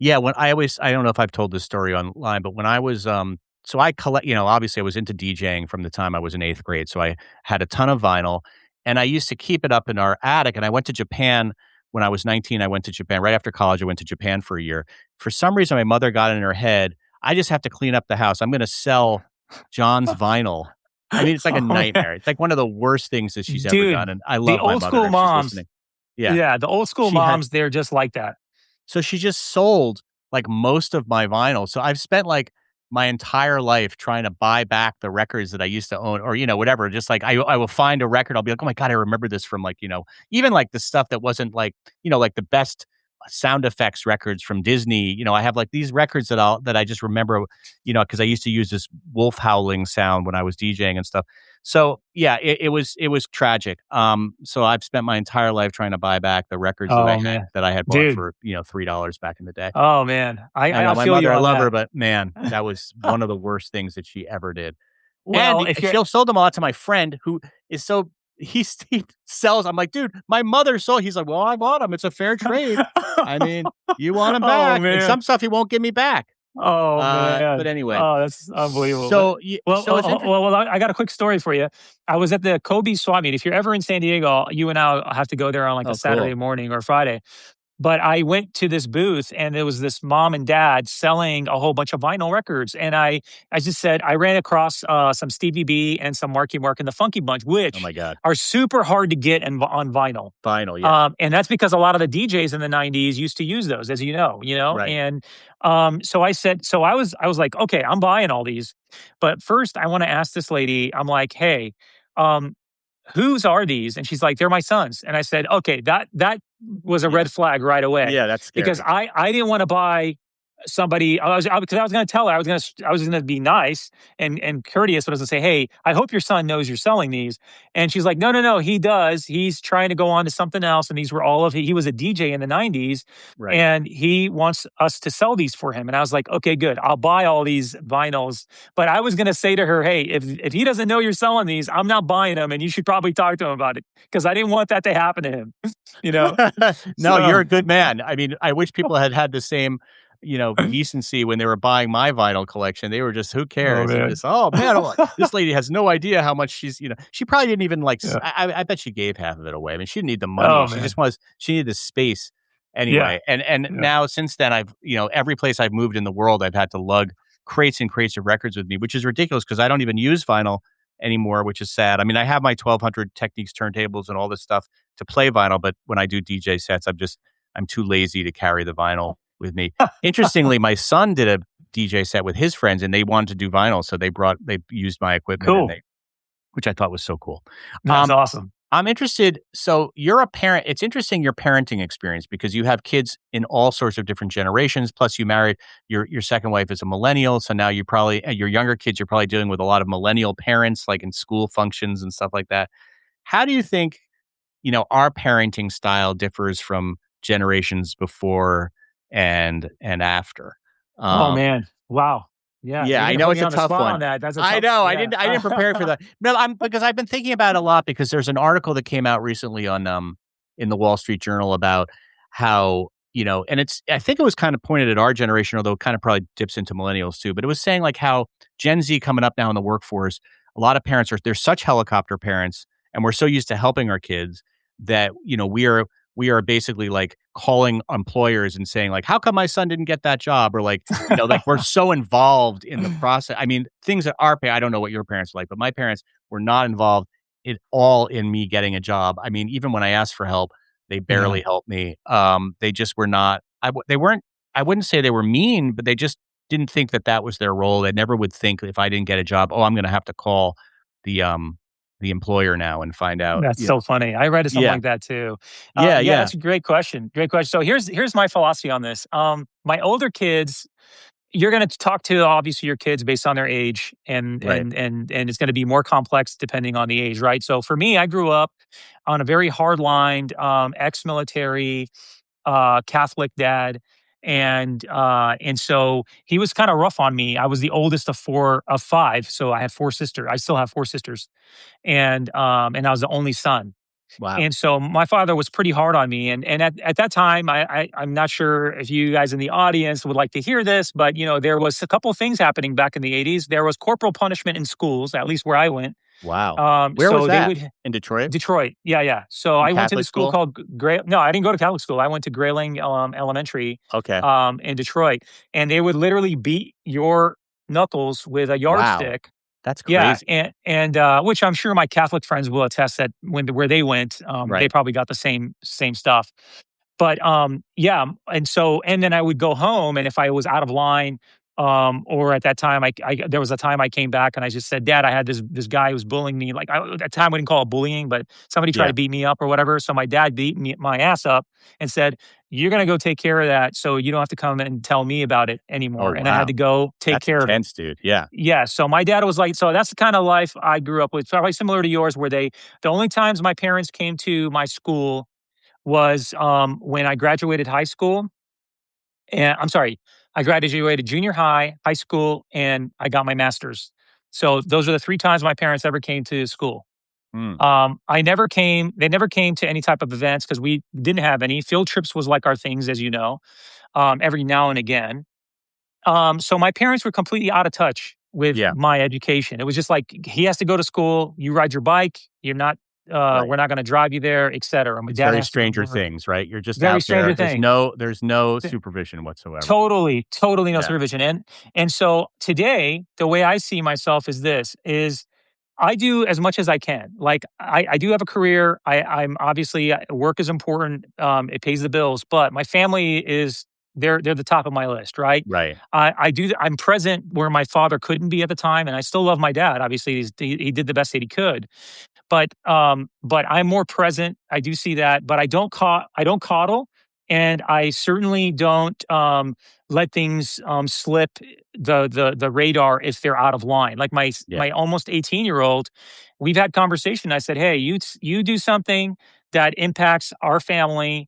Yeah, when I don't know if I've told this story online, but when I was, so I collect obviously I was into DJing from the time I was in 8th grade, so I had a ton of vinyl, and I used to keep it up in our attic, and I went to Japan when I was 19, I went to Japan right after college, I went to Japan for a year. For some reason, my mother got in her head, "I just have to clean up the house. I'm gonna sell John's vinyl." I mean, it's like a Oh man, nightmare. It's like one of the worst things that she's ever done, dude, and I the love my old mother school if she's moms. listening. Yeah. Yeah, the old school She had moms, they're just like that. so she just sold, like, most of my vinyl. So I've spent, like, my entire life trying to buy back the records that I used to own or, whatever. Just, like, I will find a record, I'll be like, "Oh my god, I remember this from," like, even, like, the stuff that wasn't, like, like the best sound effects records from Disney. I have, like, these records that I just remember, because I used to use this wolf howling sound when I was DJing and stuff. So, yeah, it was tragic. So I've spent my entire life trying to buy back the records Oh man, that I had bought dude. for, $3 back in the day. Oh man, I I know my feel you mother, I on love her, that. but man, that was one of the worst things that she ever did. Well, And if you're she'll sold them a lot to my friend who is so he sells I'm like, "Dude, my mother sold." He's like, "Well, I bought them. It's a fair trade. I mean, you want them oh back." And man, some stuff he won't give me back. Oh, But man. anyway, Oh, that's unbelievable. But so it's interesting. well, I got a quick story for you. I was at the Kobe swap meet. If you're ever in San Diego, you and I have to go there on, like, a Oh, Saturday cool. morning or Friday. But I went to this booth and there was this mom and dad selling a whole bunch of vinyl records. And I just said, I ran across some Stevie B and some Marky Mark and the Funky Bunch, Oh which my god. are super hard to get on vinyl. Vinyl, yeah. And that's because a lot of the DJs in the 90s used to use those, as you know. Right. And so I said, I was like, okay, I'm buying all these. But first I want to ask this lady, I'm like, hey, um, whose are these? And she's like, they're my sons. And I said, okay, that was a Yeah. red flag right away Yeah, that's because scary. I didn't want to buy somebody. Because I was going to tell her I was going to be nice and courteous, but I was going to say, hey, I hope your son knows you're selling these. And she's like, no, no, no, he does. He's trying to go on to something else. And these were all of he was a DJ in the 90s Right. and he wants us to sell these for him. And I was like, okay, good. I'll buy all these vinyls. But I was going to say to her, hey, if he doesn't know you're selling these, I'm not buying them. And you should probably talk to him about it because I didn't want that to happen to him, you know? No, you're So, a good man. I mean, I wish people had had the same, decency when they were buying my vinyl collection. They were just, "Who oh, cares?" And man. just, "Oh, man, oh, this lady has no idea how much she probably didn't even like Yeah. I bet she gave half of it away. I mean, she didn't need the money. Oh, She man. just she needed the space Yeah. anyway. And Yeah. now since then, every place I've moved in the world, I've had to lug crates and crates of records with me, which is ridiculous because I don't even use vinyl anymore, which is sad. I mean, I have my 1200 Techniques turntables and all this stuff to play vinyl, but when I do DJ sets, I'm too lazy to carry the vinyl with me. Interestingly, my son did a DJ set with his friends and they wanted to do vinyl, so they used my equipment and Cool. they which I thought was so cool. That's Um, awesome. I'm interested. So you're a parent. It's interesting your parenting experience because you have kids in all sorts of different generations. Plus, you married your second wife is a millennial, so now you probably your younger kids. You're probably dealing with a lot of millennial parents, like in school functions and stuff like that. How do you think our parenting style differs from generations before and after? Oh, Um, man. Wow. Yeah. yeah, You're I going to know put it's me a on the tough spot one. on that. That's a I tough, know. yeah. I didn't prepare for that. No, I'm because I've been thinking about it a lot because there's an article that came out recently on in the Wall Street Journal about how, and I think it was kind of pointed at our generation, although it kind of probably dips into millennials too, but it was saying like how Gen Z coming up now in the workforce, a lot of parents they're such helicopter parents and we're so used to helping our kids that, we are basically like calling employers and saying like, how come my son didn't get that job? Or like, like we're so involved in the process. I mean, things that I don't know what your parents were like, but my parents were not involved at all in me getting a job. I mean, even when I asked for help, they Yeah. barely helped me. They just were not, they weren't, I wouldn't say they were mean, but they just didn't think that that was their role. They never would think if I didn't get a job, oh, I'm going to have to call the, um, the employer now and find out. That's so funny. I read something Yeah. like that too. Yeah. Yeah, Yeah. that's a great question. Great question. So here's my philosophy on this. My older kids, you're going to talk to obviously your kids based on their age, Right. and it's going to be more complex depending on the age, right? So for me, I grew up on a very hard-lined, ex-military, Catholic dad. And so he was kind of rough on me. I was the oldest of five, so I had four sisters. I still have four sisters, and I was the only son. Wow. And so my father was pretty hard on me, and at that time, I'm not sure if you guys in the audience would like to hear this, but there was a couple of things happening back in the 80s. There was corporal punishment in schools, at least where I went. Wow. Where was So they that? would In Detroit? Detroit, yeah, yeah. So In I went to the Catholic school school? called Gray. No, I didn't go to Catholic school. I went to Grayling Elementary, Okay. in Detroit, and they would literally beat your knuckles with a Wow. yardstick. That's Yeah, crazy. and which I'm sure my Catholic friends will attest that where they went, they Right. probably got the same stuff. But, yeah, and then I would go home, and if I was out of line, or at that time, there was a time I came back and I just said, "Dad, I had this guy who was bullying me." Like, at the time, we didn't call it bullying, but somebody tried Yeah. to beat me up or whatever. So my dad beat my ass up and said, "You're gonna go take care of that, so you don't have to come and tell me about it Oh, anymore." And I had wow. to go take That's care of it. intense, dude. Yeah. Yeah, so my dad was like, so that's the kind of life I grew up with, probably similar to yours, where the only times my parents came to my school was, when I graduated high school, and I'm sorry, I graduated junior high, high school, and I got my master's. So those are the 3 times my parents ever came to school. Mm. They never came to any type of events because we didn't have any. Field trips was like our things, as you know, every now and again. So my parents were completely out of touch with Yeah, my education. It was just like, he has to go to school, you ride your bike, you're not, right. we're not going to drive you there, etc. My It's dad very has to go to Stranger work. Things, right? You're just Very out Stranger there. Thing. There's no supervision whatsoever. Totally, totally no Yeah, supervision. And so today, the way I see myself is this: is I do as much as I can. Like I do have a career. I'm obviously, work is important. It pays the bills, but my family is, they're the top of my list, right? right. I do. I'm present where my father couldn't be at the time, and I still love my dad. Obviously, he did the best that he could, but I'm more present. I do see that, but I don't coddle, and I certainly don't let things slip the radar if they're out of line. Like Yeah, my almost 18-year-old, we've had conversation. I said, "Hey, you do something that impacts our family.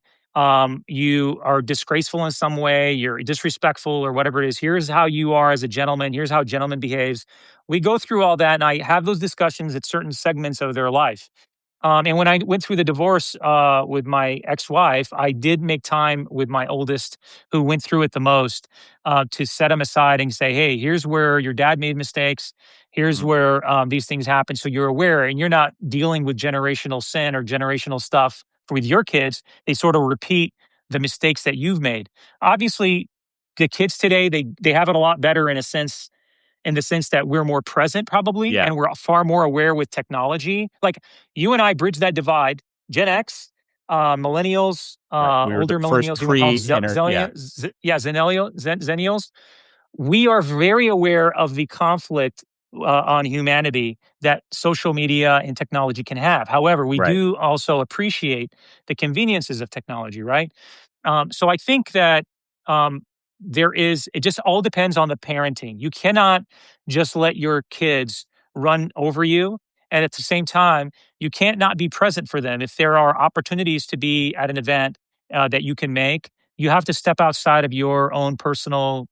You are disgraceful in some way, you're disrespectful or whatever it is. Here's how you are as a gentleman. Here's how a gentleman behaves." We go through all that, and I have those discussions at certain segments of their life. And when I went through the divorce with my ex-wife, I did make time with my oldest, who went through it the most, to set him aside and say, "Hey, here's where your dad made mistakes. Here's mhm, where these things happen, so you're aware, and you're not dealing with generational sin or generational stuff with your kids. They sort of repeat the mistakes that you've made." Obviously, the kids today, they have it a lot better in the sense that we're more present probably, yeah, and we're far more aware with technology. Like, you and I bridge that divide. Gen X, millennials, right. We were the older first millennials, you want to call them pre-inter. Yeah, Zennials. We are very aware of the conflict on humanity that social media and technology can have. However, we right. do also appreciate the conveniences of technology, right? So I think that um, it just all depends on the parenting. You cannot just let your kids run over you. And at the same time, you can't not be present for them. If there are opportunities to be at an event that you can make, you have to step outside of your own personal,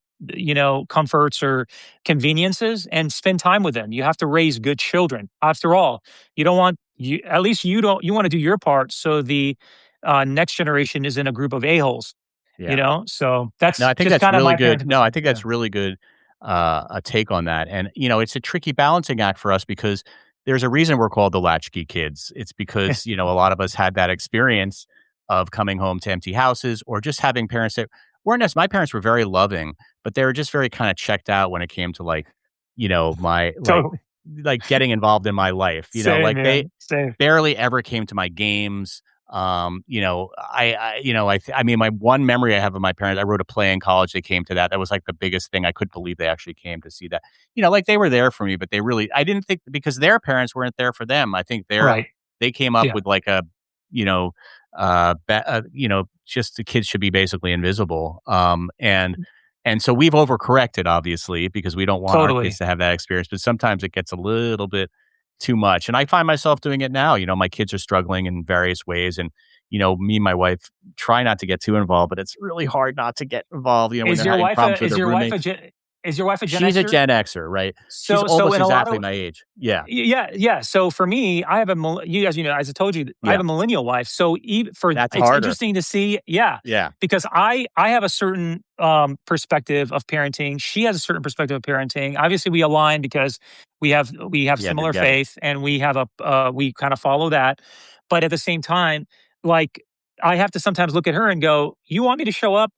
comforts or conveniences and spend time with them. You have to raise good children. After all, you don't want you at least you don't you want to do your part so the next generation is in a group of a-holes. Yeah. So No, that's I think just that's kind of really my good. parenting No, I perspective. think Yeah. that's really good, a take on that. And, it's a tricky balancing act for us because there's a reason we're called the latchkey kids. It's because, a lot of us had that experience of coming home to empty houses or just having parents that weren't as my parents were very loving, but they were just very kind of checked out when it came to my Totally. like getting involved in my life. Same, Like they man. Same. barely ever came to my games. I mean, my one memory I have of my parents, I wrote a play in college. They came to that. That was like the biggest thing. I couldn't believe they actually came to see that. Like they were there for me, but I didn't think because their parents weren't there for them. I think Right. they came up Yeah. with like a, just the kids should be basically invisible. And so we've overcorrected obviously because we don't want our kids Totally. to have that experience, but sometimes it gets a little bit too much. And I find myself doing it now. My kids are struggling in various ways. And, me and my wife try not to get too involved, but it's really hard not to get involved, when Is they're your having wife problems with a is their your wife a roommates. Gen is your wife a Gen She's a Xer? Gen Xer, right? She's So almost in a lot exactly of my age. Yeah. Yeah, yeah. So for me, I have you guys, as I told you, I have Yeah. a millennial wife. So That's it's harder. interesting to see, yeah, Yeah. because I have a certain perspective of parenting. She has a certain perspective of parenting. Obviously, we align because we have Yeah. They're similar together. faith, and we kind of follow that. But at the same time, like, I have to sometimes look at her and go, "You want me to show up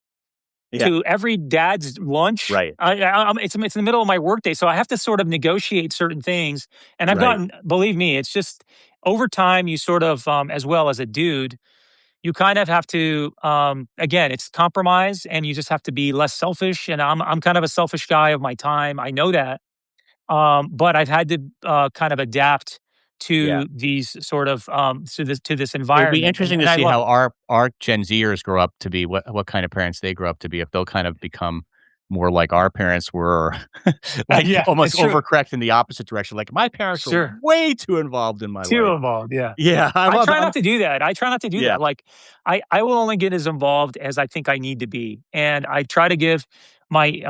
Yeah. to every dad's lunch?" Right. It's in the middle of my workday, so I have to sort of negotiate certain things. And I've Right. gotten, believe me, it's just over time. You sort of, as well as a dude, you kind of have to, again, it's compromise, and you just have to be less selfish. And I'm kind of a selfish guy of my time. I know that, but I've had to kind of adapt Yeah. to these sort of to this It would be environment, and interesting to I see love how it. our Gen Zers grow up to be, what kind of parents they grow up to be, if they'll kind of become more like our parents were, like Yeah, almost it's true. overcorrect in the opposite direction. Like my parents were Sure. way too involved in my Too life. involved, yeah. Yeah, I try I'm not to do that. I try not to do yeah, that. Like, I will only get as involved as I think I need to be, and I try to give my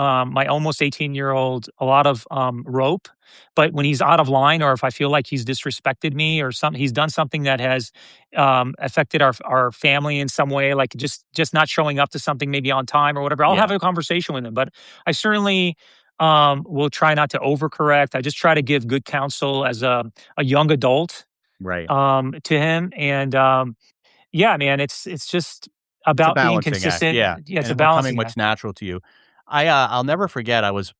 almost 18-year-old a lot of rope, but when he's out of line, or if I feel like he's disrespected me, or he's done something that has affected our family in some way, like just not showing up to something maybe on time or whatever, I'll Yeah. have a conversation with him. But I certainly will try not to overcorrect. I just try to give good counsel as a young adult Right. to him. And yeah, man, it's just It's a about being balancing act, consistent. yeah, Yeah, it's a and becoming balancing what's act. natural to you. I'll never forget, I was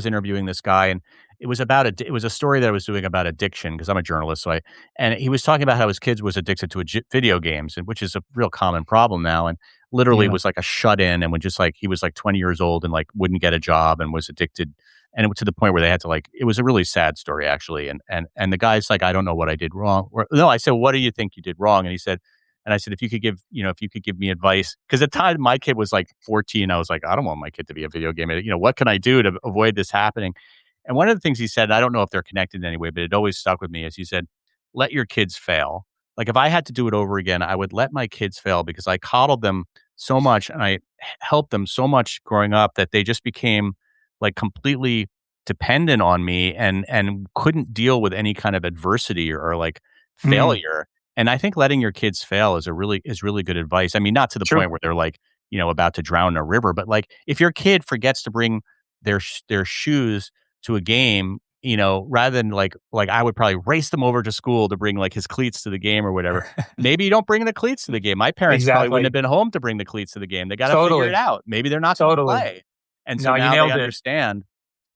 interviewing this guy, and it was a story that I was doing about addiction because 'cause I'm a journalist, so I and he was talking about how his kids was addicted to video games, and which is a real common problem now, and literally Yeah. was like a shut-in and would just, like he was, like, 20 years old and, like, wouldn't get a job and was addicted, and it was to the point where they had to, like it was a really sad story, actually, and the guy's like, "I don't know what I did wrong," or no, I said, "What do you think you did wrong?" And he said and I said, "If you could give, if you could give me advice," because at the time my kid was like 14, I was like, "I don't want my kid to be a video game addict. What can I do to avoid this happening?" And one of the things he said, and I don't know if they're connected in any way, but it always stuck with me, is he said, "Let your kids fail." Like if I had to do it over again, I would let my kids fail because I coddled them so much and helped them so much growing up that they just became like completely dependent on me and couldn't deal with any kind of adversity or like Mm, failure. And I think letting your kids fail is really good advice. I mean, not to the true. point where they're like, about to drown in a river, but like if your kid forgets to bring their shoes to a game, rather than like I would probably race them over to school to bring like his cleats to the game or whatever. Maybe you don't bring the cleats to the game. My parents probably wouldn't have Exactly. been home to bring the cleats to the game. They got to figure it Totally. out. Maybe they're not going to Totally. play. And so No, you now they nailed it. understand.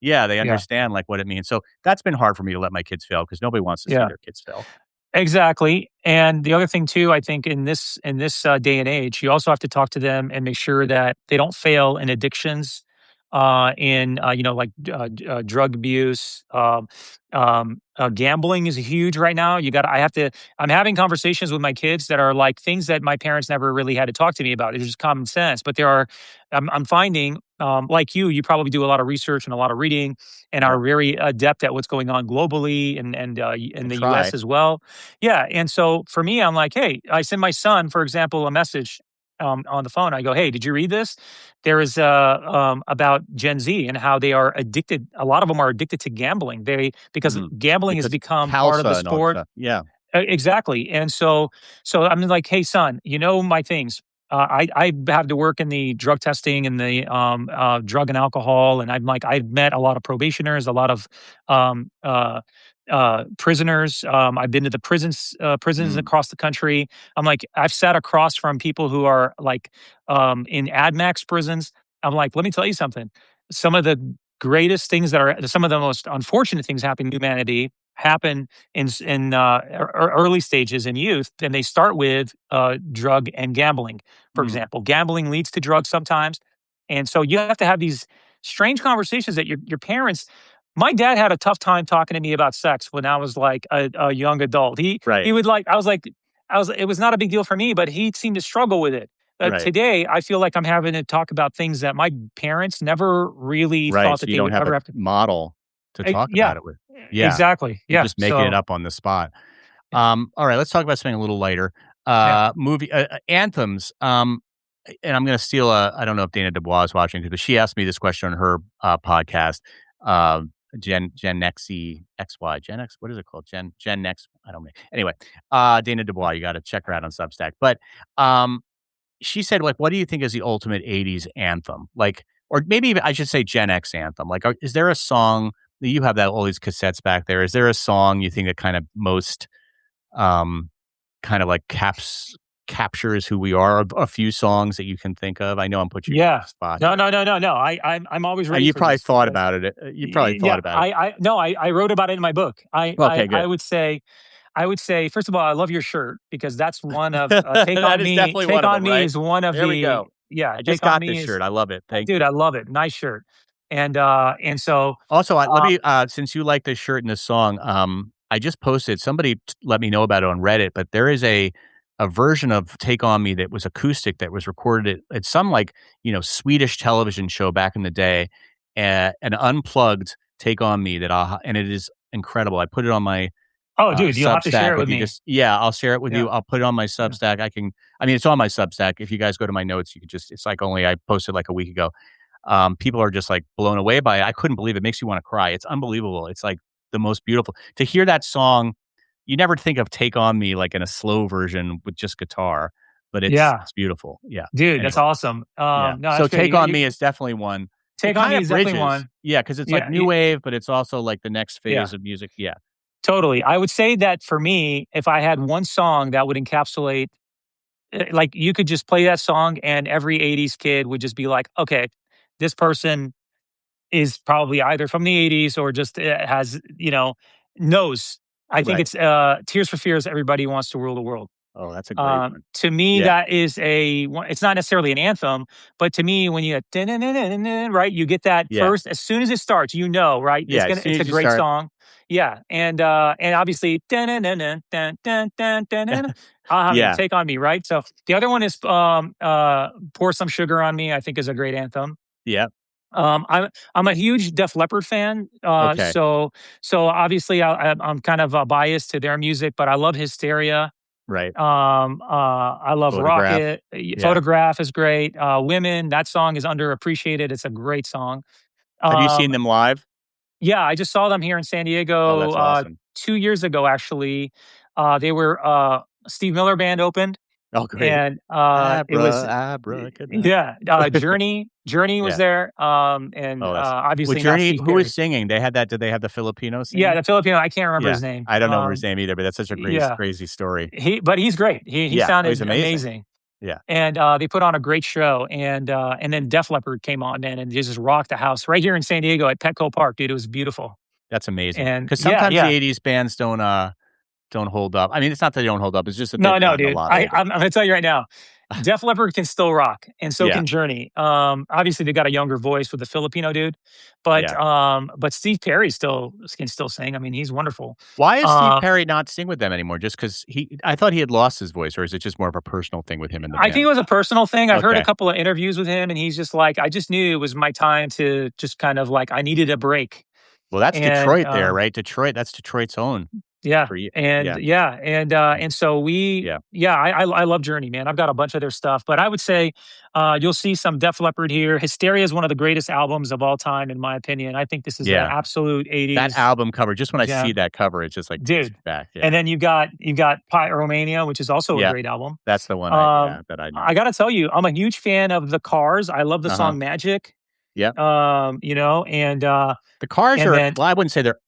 Yeah, they Yeah. understand like what it means. So that's been hard for me to let my kids fail because nobody wants to see Yeah. their kids fail. Exactly. And the other thing too, I think in this day and age, you also have to talk to them and make sure that they don't fail in addictions, in like drug abuse. Gambling is huge right now. I have to. I'm having conversations with my kids that are like things that my parents never really had to talk to me about. It's just common sense. But there are, I'm finding, like you probably do a lot of research and a lot of reading and Yeah, are very adept at what's going on globally and I in the U.S. try. as well. Yeah, and so for me, I'm like, hey, I send my son, for example, a message on the phone. I go, hey, did you read this? There is about Gen Z and how they are addicted. A lot of them are addicted to gambling. Because Mhm. gambling has Because become part of the Calsa and all that sport. stuff. Yeah. Exactly, and so I'm like, "Hey, son, you know my things. I have to work in the drug testing and the drug and alcohol, and I'm like, I've met a lot of probationers, a lot of um, uh, prisoners. I've been to the prisons Mm, across the country. I'm like, I've sat across from people who are like in AdMax prisons. I'm like, let me tell you something. Some of the greatest things that are some of the most unfortunate things happen to humanity happen in early stages in youth, and they start with drug and gambling. For mm, example, gambling leads to drugs sometimes, and so you have to have these strange conversations that your parents. My dad had a tough time talking to me about sex when I was like a young adult. He right, would like I was it was not a big deal for me, but he seemed to struggle with it. right, Today, I feel like I'm having to talk about things that my parents never really right, thought so that you they don't would have ever a have to. model to talk Yeah, about it with. Yeah, exactly. you're Yeah. just making it So up on the spot. yeah, All right, let's talk about something a little lighter. yeah. Movie anthems. And I'm gonna steal I don't know if Dana Dubois is watching, but she asked me this question on her podcast. Uh, Gen Xy XY Gen X. What is it called? Gen X. I don't know. Anyway, Dana Dubois. You got to check her out on Substack. But um, she said, like, what do you think is the ultimate '80s anthem? Like, or maybe even I should say Gen X anthem. Like, is there a song that you have that all these cassettes back there? Is there a song you think that kind of most um, kind of like captures who we are? A few songs that you can think of. I know I'm putting you on Yeah. the spot No, here. no, no, no, no. I'm always ready You for probably this thought because about it. You probably thought yeah, about it. I wrote about it in my book. Okay, good. I would say first of all, I love your shirt because that's one of That is definitely one Take of on them, Me right? is one of There we the go. yeah, I just Take on got this Me is shirt. I love it. Thank dude, you. I love it. Nice shirt. And so Also, let uh, me since you like this shirt and this song, I just posted. Somebody let me know about it on Reddit, but there is a version of "Take on Me" that was acoustic that was recorded at some like Swedish television show back in the day, an unplugged "Take on Me" and it is incredible. I put it on my oh dude, you'll have to Substack. share it If with you me. just yeah, I'll share it with Yeah. you. I'll put it on my Yeah. Substack. I mean, it's on my Substack. If you guys go to my notes, you could just it's like only I posted like a week ago. People are just, like, blown away by it. I couldn't believe it. Makes you wanna cry. It's unbelievable. It's, like, the most beautiful to hear that song, you never think of "Take on Me" like in a slow version with just guitar, but Yeah, it's beautiful. Yeah. dude, that's Anyway, awesome. yeah. No, So that's great. "Take on Me" is definitely one. It Take on Me kinda is definitely bridges. one. Yeah, because it's like Yeah, new wave, but it's also, like, the next yeah, phase of music. Yeah. totally. I would say that for me, if I had one song that would encapsulate, like you could just play that song and every 80s kid would just be like, okay, this person is probably either from the 80s or just has, knows. I think Right. it's Tears for Fears, Everybody Wants to Rule the World. Oh, that's a great one. To me, Yeah. that is it's not necessarily an anthem, but to me, when you right, you get that Yeah. first, as soon as it starts, right, Yeah, as soon it's a as you great start song. Yeah. And obviously, Yeah. Take on Me, right? So the other one is Pour Some Sugar on Me, I think is a great anthem. Yeah. I'm a huge Def Leppard fan, Okay. so obviously I'm kind of biased to their music, but I love Hysteria. Right. I love Photograph. Rocket. Yeah. Photograph is great. Women, that song is underappreciated. It's a great song. Have you seen Um, them live? yeah, I just saw them here in San Oh, Diego that's awesome. 2 years ago. Actually, they were Steve Miller Band opened, Oh, great. and it was Abracadabra. yeah. Journey was Yeah. there, and Oh, that's with obviously not Journey, Steve who is Perry. singing? They had that did they have the Filipino Yeah, singing? the Filipino. I can't remember Yeah. his name. I don't know his name either, but that's such a Yeah, crazy story. but he's great. He Yeah. Oh, he's sounded amazing. amazing. Yeah. And they put on a great show, and then Def Leppard came on then and just rocked the house right here in San Diego at Petco Park, dude. It was beautiful. That's amazing. And Because yeah, sometimes the yeah. '80s bands don't hold up. I mean, it's not that they don't hold up, it's just that No, they've no, gotten a dude. lot older. I'm gonna tell you right now, Def Leppard can still rock, and so Yeah. can Journey. Obviously they got a younger voice with the Filipino dude, Yeah. but Steve Perry still can still sing. I mean, he's wonderful. Why is Steve Uh, Perry not sing with them anymore? Just because I thought he had lost his voice, or is it just more of a personal thing with him and the I think band? it was a personal thing. I've heard a Okay. couple of interviews with him, and he's just like, I just knew it was my time to just kind of like I needed a break. Well, that's And Detroit there, right? Detroit, that's Detroit's own Yeah, for you. and Yeah. yeah, and so Yeah. I love Journey, man. I've got a bunch of their stuff, but I would say you'll see some Def Leppard here. Hysteria is one of the greatest albums of all time, in my opinion. I think this is an Yeah. absolute That '80s album cover, just when I see gem, that cover, it just, like, takes dude. me back. Yeah. And then you've got Pyromania, which is also a Yeah. great album. That's the one Um, that I know. I gotta tell you, I'm a huge fan of the Cars. I love the Uh-huh. song Magic. Yep. The Cars And are then well, I wouldn't say they're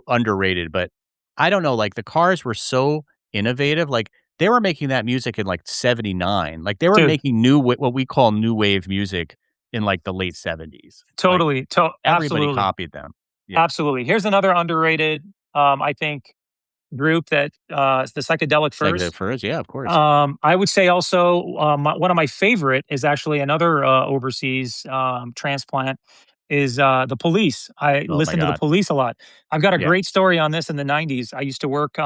underrated, but I don't know, like, the Cars were so innovative, like, they were making that music in, like, '79. Like, they were dude, making what we call new wave music in, like, the late '70s. Like, totally, everybody absolutely, copied them. Yeah. absolutely. Here's another underrated, I think, group that the Psychedelic Psychedelic Furs. Furs, yeah, of course. I would say also one of my favorite is actually another overseas transplant is the Police. I Oh my listen to the god. Police a lot. I've got a Yeah. great story on this in the '90s. I used to work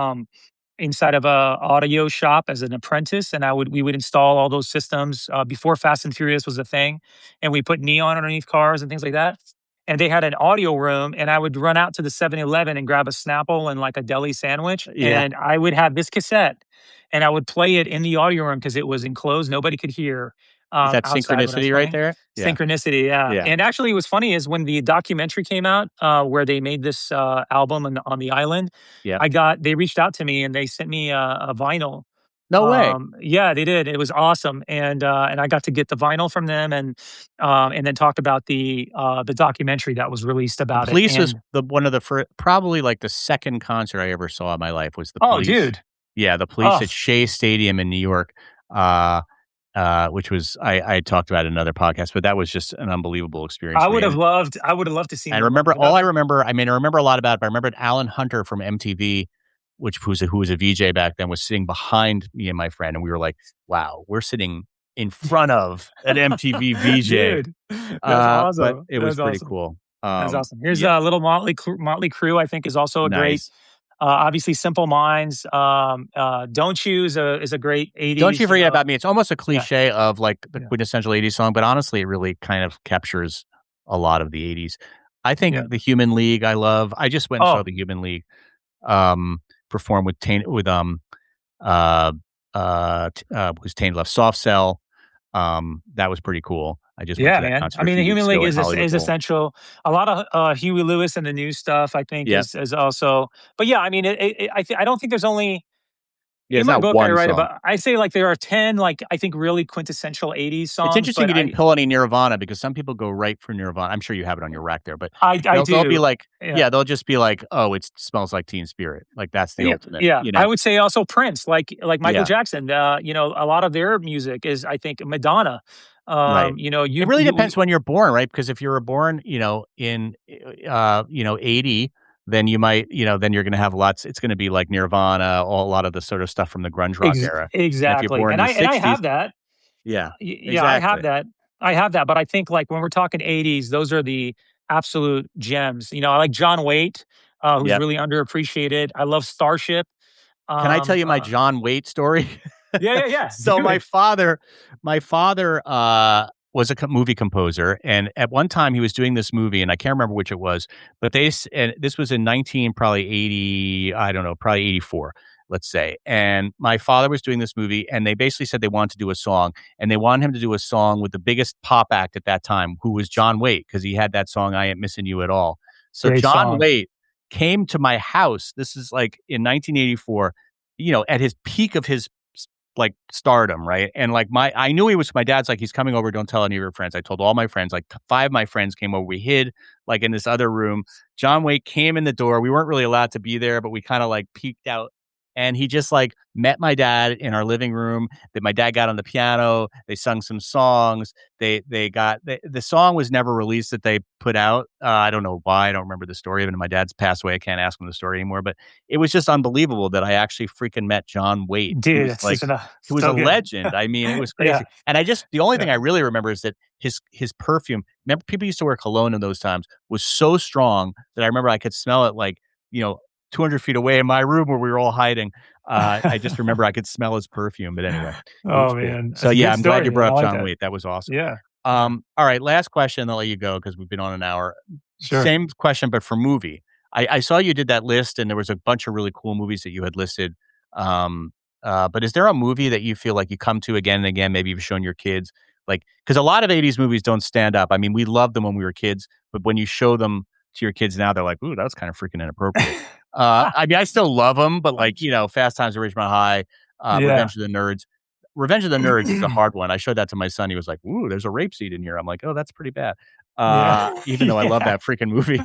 inside of a audio shop as an apprentice, and we would install all those systems before Fast and Furious was a thing, and we put neon underneath cars and things like that. And they had an audio room, and I would run out to the 7-Eleven and grab a Snapple and like a deli sandwich, Yeah. and I would have this cassette, and I would play it in the audio room because it was enclosed; nobody could hear Is that outside when I was synchronicity right playing. there? Yeah. Synchronicity, yeah. Yeah. And actually, what's funny is when the documentary came out, where they made this album on the island, Yeah. they reached out to me and they sent me a vinyl. No way. Yeah, they did. It was awesome, and I got to get the vinyl from them, and then talk about the documentary that was released The about it. Police was And the one of the probably, like, the 2nd concert I ever saw in my life was The oh, Police. dude, Yeah, The Police oh, at Shea Stadium in New York, uh, which was I talked about in another podcast, but that was just an unbelievable experience for me, and I would have loved to seen I them live. remember all I remember I mean, I remember a lot about it, but I remembered Alan Hunter from MTV, which who was a VJ back then, was sitting behind me and my friend, and we were like, "Wow, we're sitting in front of an MTV VJ." Dude, that's But awesome. it was That's pretty awesome. cool. That's awesome. Here's Yeah, a little Motley Crue. I think is also a great. nice. Obviously, Simple Minds. Don't You is a great Don't You '80s. Forget About Me. It's almost a Yeah, cliche of, like, the yeah, quintessential '80s song, but honestly, it really kind of captures a lot of the '80s. I think yeah. The Human League I love. I just went and saw Oh, The Human League, um, perform with uh, Who's Tainted Love? Soft Cell. That was pretty cool. I just went Yeah, to that man. concert I a mean, the few Human weeks League ago in Hollywood is Bowl. essential. A lot of Huey Lewis and the new stuff, I think, Yep. is also. But yeah, I mean, I don't think there's only Yeah, in it's my not book. I one write song. about. I say like there are 10 like I think really quintessential '80s It's songs, interesting but you didn't pull any Nirvana because some people go right for Nirvana. I'm sure you have it on your rack there, but I they'll be do. like, Yeah. yeah, they'll just be like, "Oh, it smells like Teen Spirit." Like that's the Yeah, ultimate, yeah. you I know? would say also Prince, like Michael Yeah, Jackson. A lot of their music is, I think, Madonna. right. It You really you depends when you're born, right? Because if you were born, in 80, then you might, then you're gonna have lots it's gonna be like Nirvana, a lot of the sort of stuff from the grunge rock era. And if you're exactly, born in the and I 60s, have that. yeah, Yeah, I have exactly. that. I have that, but I think like when we're talking '80s, those are the absolute gems. I like John Waite, who's Yep. really underappreciated. I love Starship. Can I tell Um, you my uh, John Waite story? yeah, yeah, yeah. So Do it. my father, was a movie composer, and at one time he was doing this movie, and I can't remember which it was, but and this was in 19 probably 80, I don't know, probably 84, let's say. And my father was doing this movie, and they basically said they wanted to do a song, and they wanted him to do a song with the biggest pop act at that time, who was John Waite, because he had that song "I Ain't Missing You at All." So Great John song. Waite came to my house. This is like in 1984, at his peak of his like stardom, right? And like I knew he was my dad's like, he's coming over. Don't tell any of your friends. I told all my friends, like five of my friends came over. We hid like in this other room. John Wake came in the door. We weren't really allowed to be there, but we kind of like peeked out. And he just like met my dad in our living room. That my dad got on the piano. They sung some songs. The song was never released that they put out. I don't know why. I don't remember the story. Even my dad's passed away. I can't ask him the story anymore. But it was just unbelievable that I actually freaking met John Waite, Dude, it's just who was a so good. legend. I mean, it was Yeah, crazy. And the only thing yeah. I really remember is that his perfume, remember people used to wear cologne in those times, was so strong that I remember I could smell it like, you know, 200 feet away in my room where we were all hiding. I just remember I could smell his perfume. But anyway, it was Oh cool. man, So that's a yeah, good I'm glad story, you man. brought I up like John that. Waite. That was awesome. Yeah, yeah. All right, last question, I'll let you go because we've been on an hour. Sure. Same question, but for movie. I saw you did that list, and there was a bunch of really cool movies that you had listed. Um, but is there a movie that you feel like you come to again and again? Maybe you've shown your kids, like because a lot of '80s movies don't stand up. I mean, we loved them when we were kids, but when you show them to your kids now, they're like, "Ooh, that was kind of freaking inappropriate." I mean, I still love them, but like Fast Times at Ridgemont High, Yeah. Revenge of the Nerds. Revenge of the Nerds is a hard one. I showed that to my son. He was like, "Ooh, there's a rape scene in here." I'm like, "Oh, that's pretty bad." Yeah. Even though I love Yeah. that freaking movie.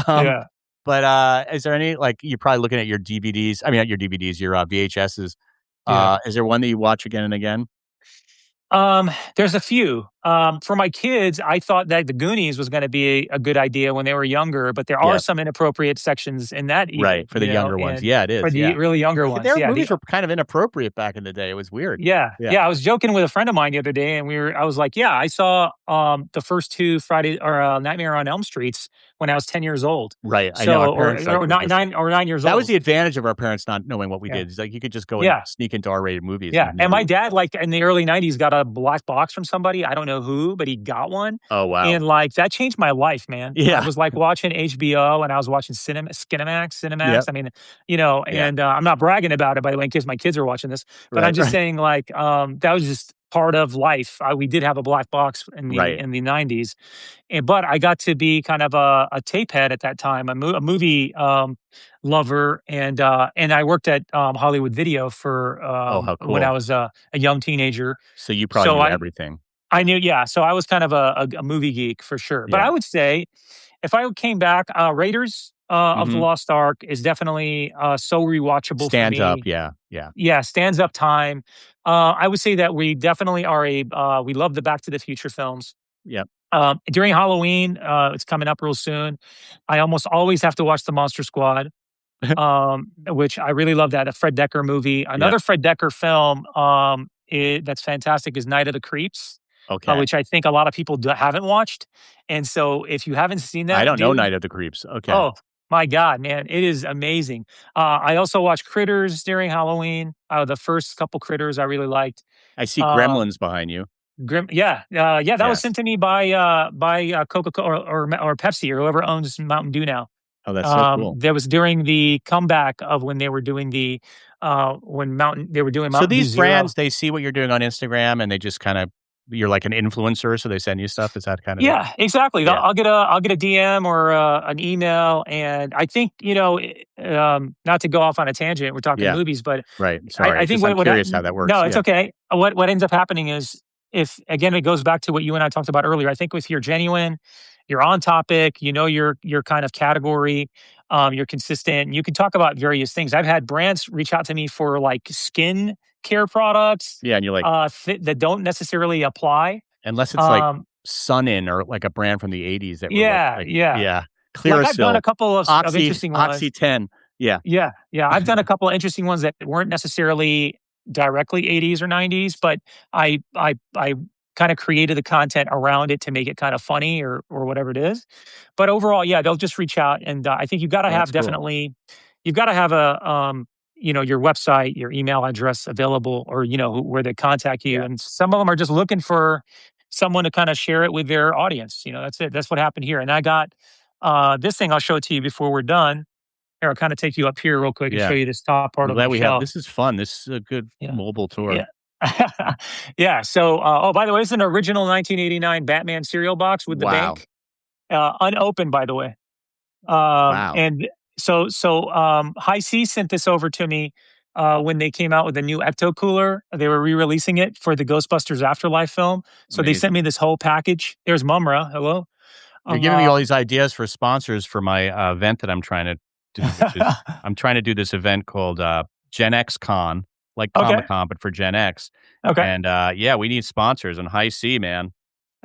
Um, Yeah. but, is there any like, you're probably looking at your DVDs I mean, not your DVDs, your, VHSs. Yeah. Is there one that you watch again and again? There's a few. For my kids, I thought that the Goonies was gonna be a good idea when they were younger, but there are Yeah, some inappropriate sections in that right, even, for the younger ones. and Yeah, it for is, the yeah. really younger ones. Their Yeah, movies were kind of inappropriate back in the day. It was weird. yeah, Yeah, yeah, I was joking with a friend of mine the other day, and I was like, "Yeah, I saw, the first 2 Friday or, Nightmare on Elm Streets when I was 10 years old." right, I know, our So parents, like, or were just 9 years that was old. the advantage of our parents not knowing what we Yeah. did. It's like, you could just go and Yeah. sneak into R-rated movies Yeah, and and my nobody. dad, like, in the early '90s got a black box from somebody, I don't know who, but he got one, Oh, wow. and, like, that changed my life, man. I Yeah. was, like, watching HBO, and I was watching Cinemax, Yep. I mean, Yeah. and, I'm not bragging about it, by the way, in case my kids are watching this, but I'm Right, just right, saying, like, that was just part of life. We did have a black box right. in the '90s, but I got to be kind of a tape head at that time, a movie, lover, and I worked at, Hollywood Video for, Oh, how when I cool. was a young teenager. So you probably So knew everything. I knew, yeah, so I was kind of a movie geek for sure. But Yeah. I would say if I came back, Raiders, of the Mhm. Lost Ark is definitely, so rewatchable for Stands up, me. yeah, yeah. Yeah, stands up time. I would say that we definitely we love the Back to the Future films. Yep. During Halloween, it's coming up real soon. I almost always have to watch the Monster Squad, which I really love that, a Fred Dekker movie. Yep. Another Fred Dekker film that's fantastic is Night of the Creeps, Okay. which I think a lot of people haven't watched. And so if you haven't seen I that, don't know dude, Night of the Creeps. Okay. oh my God, man, it is amazing. I also watched Critters during Halloween. The first couple Critters I really liked. I see Um, Gremlins behind you. yeah, that was Yes. sent to me by Coca Cola or Pepsi or whoever owns Mountain Dew now. Oh, that's so cool. That was during the comeback of when they were doing when they were doing So Mountain Dew these Zero. brands, they see what you're doing on Instagram and they just kinda you're like an influencer, so they send you stuff? Is that kind of it? Yeah, exactly. Yeah. I'll get a DM or an email, and I think not to go off on a tangent. We're talking Yeah. movies, but Right. I Sorry. think Just I'm curious how that no, works. it's Yeah. okay. What ends up happening is if again it goes back to what you and I talked about earlier. I think if you're genuine, you're on topic, you know your kind of category, you're consistent. You can talk about various things. I've had brands reach out to me for like skin care products Yeah, and you're like that don't necessarily apply. unless it's like Um, Sun-In or like a brand from the '80s that were yeah, yeah. yeah, Like, I've done a Clearasil, couple of interesting Oxy ones. 10. Yeah. Yeah, yeah, I've done a couple of interesting ones that weren't necessarily directly '80s or '90s, but I kinda created the content around it to make it kinda funny or whatever it is. But overall, yeah, they'll just reach out, and, I think Oh, that's cool. you've gotta have your website, your email address available or, where they contact you, Yeah. and some of them are just looking for someone to kinda share it with their audience, that's it. That's what happened here, and I got, this thing I'll show it to you before we're done. Here, I'll kinda take you up here real quick and show Yeah. you this top part I'm of my glad we have shelf. this is fun. This is a good Yeah. mobile tour. Yeah. Yeah, so, oh, by the way, it's an original 1989 Batman cereal box with the Wow. bank, unopened, by the way. Wow. And High C sent this over to me, when they came out with the new Ecto Cooler. They were re-releasing it for the Ghostbusters Afterlife film, so they sent Amazing. me this whole package. There's Mumra, hello. You're giving me all Um these ideas for sponsors for my, event that I'm trying to do, which is I'm trying to do this event called, Gen X Con, like Okay, Comic-Con, but for Gen X. okay. And, yeah, we need sponsors and High C, man.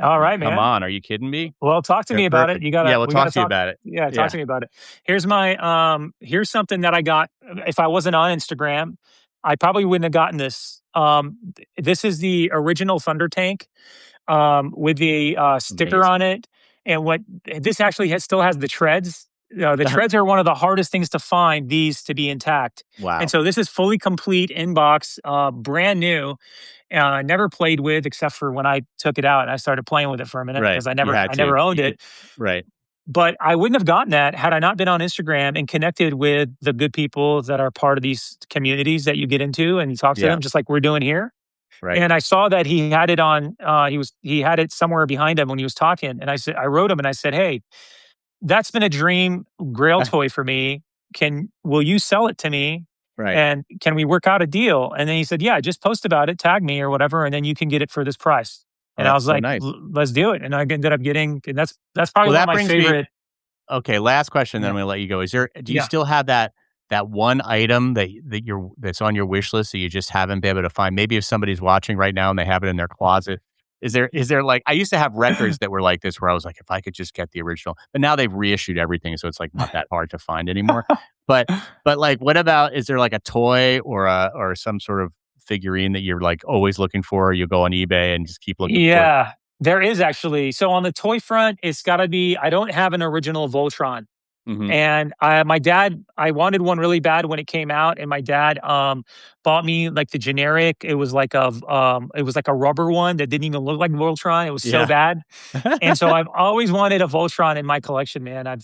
Alright, Come man. on, are you kidding me? Well, talk to They're me about it. perfect. Yeah, we'll We gotta talk to you talk. about it. Yeah, talk Yeah. to me about it. Here's something that I got. If I wasn't on Instagram, I probably wouldn't have gotten this. This is the original Thunder Tank, with the sticker Amazing. on it. And what this actually still has the treads. The treads are one of the hardest things to find, these to be intact. And Wow. so this is fully complete in box, brand new. Never played with except for when I took it out and I started playing with it for a minute Right. because You had I to. never owned You it. could right. But I wouldn't have gotten that had I not been on Instagram and connected with the good people that are part of these communities that you get into and you talk to Yeah. them just like we're doing here. Right. And I saw that he had it on he had it somewhere behind him when he was talking. And I wrote him and I said, "Hey, that's been a dream grail toy for me. Will you sell it to me? Right. And can we work out a deal?" And then he said, "Yeah, just post about it, tag me or whatever, and then you can get it for this price." Oh, And I that's was so like, nice. Let's do it." And I ended up getting, and that's probably Well, one of that my brings me favorite. okay, last question, then Yeah, I'm gonna let you go. Is there do you yeah. still have that one item that's on your wish list that you just haven't been able to find? Maybe if somebody's watching right now and they have it in their closet. Is there like I used to have records that were like this where I was like, if I could just get the original, but now they've reissued everything, so it's like not that hard to find anymore. But like what about is there like a toy or some sort of figurine that you're like always looking for? You go on eBay and just keep looking for it? Yeah, there is actually. So on the toy front, it's got to be. I don't have an original Voltron. Mhm. And my dad, I wanted one really bad when it came out, and my dad bought me like the generic. It was like a rubber one that didn't even look like Voltron. It was so Yeah. bad. And so I've always wanted a Voltron in my collection, man. Okay.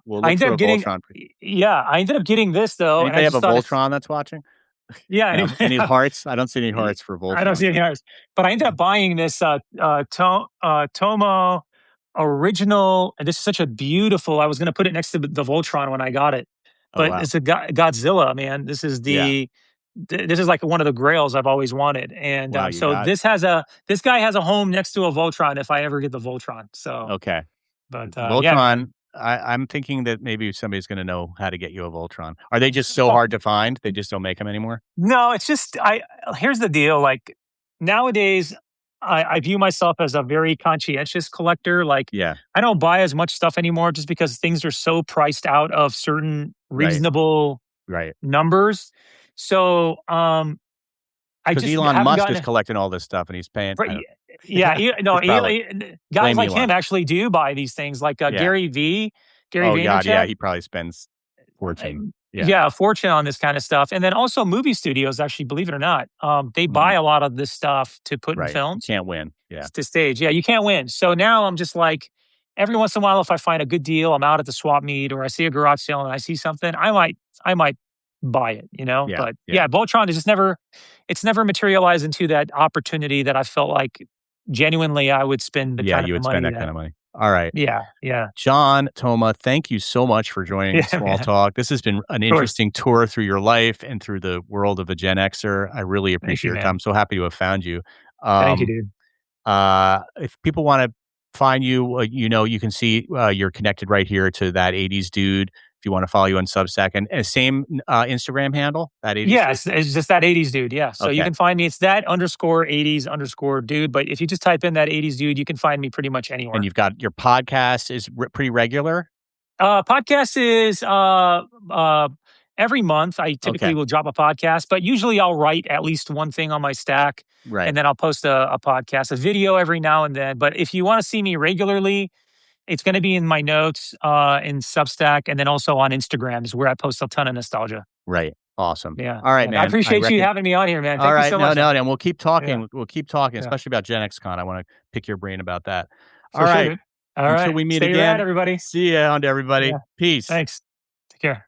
We'll I look ended for up a getting, Voltron. yeah, I ended up getting this though, and I Anybody have just a thought if Voltron that's watching? yeah, No? anyway, Any hearts? I don't see any Y hearts for I don't Voltron. see any others, but I ended up buying this, Toma original, and this is such a beautiful. I was gonna put it next to the Voltron when I got it, Oh, but wow. it's a Godzilla, man. Yeah. This is like one of the grails I've always wanted, and, Wow, you got it. this guy has a home next to a Voltron if I ever get the Voltron, so, Okay. but, yeah, man. Voltron, I'm thinking that maybe somebody's gonna know how to get you a Voltron. Are they just so hard to find? They just don't make them anymore? No, it's just here's the deal, like, nowadays, I view myself as a very conscientious collector, like, Yeah. I don't buy as much stuff anymore just because things are so priced out of certain Right. reasonable Right. numbers. So, I Because just Elon haven't Musk is gotten collecting all this stuff and he's paying for I don't yeah, no, it's probably guys blame like Elon. him actually do buy these things, like, Yeah. Gary Oh god, yeah, Vaynerchuk. he probably spends fortune. Yeah. Yeah, a fortune on this kind of stuff, and then also movie studios, actually, believe it or not, they buy Mhm. a lot of this stuff to put in Right. You films, can't win. Yeah. to stage. Yeah, you can't win. So now I'm just like, every once in a while, if I find a good deal, I'm out at the swap meet or I see a garage sale and I see something, I might buy it, you know? Yeah. But Yeah. yeah, Voltron is just never, it's never materialized into that opportunity that I felt like. genuinely I would spend the Yeah, kind you of would spend money that that kind of money. All right. yeah, yeah. John, Toma, thank you so much for joining Yeah, Small man. Of Talk. This has been an course. interesting tour through your life and through the world of a Gen Xer. I really Thank appreciate you, your time. man. I'm so happy to have found you. Thank you, Um, dude. if people wanna find you, you can see, you're connected right here to that '80s dude if you wanna follow you on Substack and same, Instagram handle, that '80s Yeah, dude? it's just that '80s dude, yeah. So you Okay, can find me, it's that underscore '80s underscore dude, but if you just type in that '80s dude, you can find me pretty much and anywhere. you've got your podcast is pretty regular? Podcast is, every month, I Okay, typically will drop a podcast, but usually I'll write at least one thing on my stack, right, and then I'll post a podcast, a video every now and then, but if you wanna see me regularly, it's gonna be in my notes, in Substack, and then also on Instagram is where I post a ton of nostalgia. right, awesome. Yeah, All right, yeah. I man, I appreciate you reckon having me on here, man. all Thank you right. so No, much, no, man. and Yeah, we'll keep talking, yeah. especially about Gen X Con. I wanna pick your brain about that. All For sure, right. dude. All Until right. we meet Stay rad, again, everybody. see ya on to everybody. Yeah. Peace. Thanks. Take care.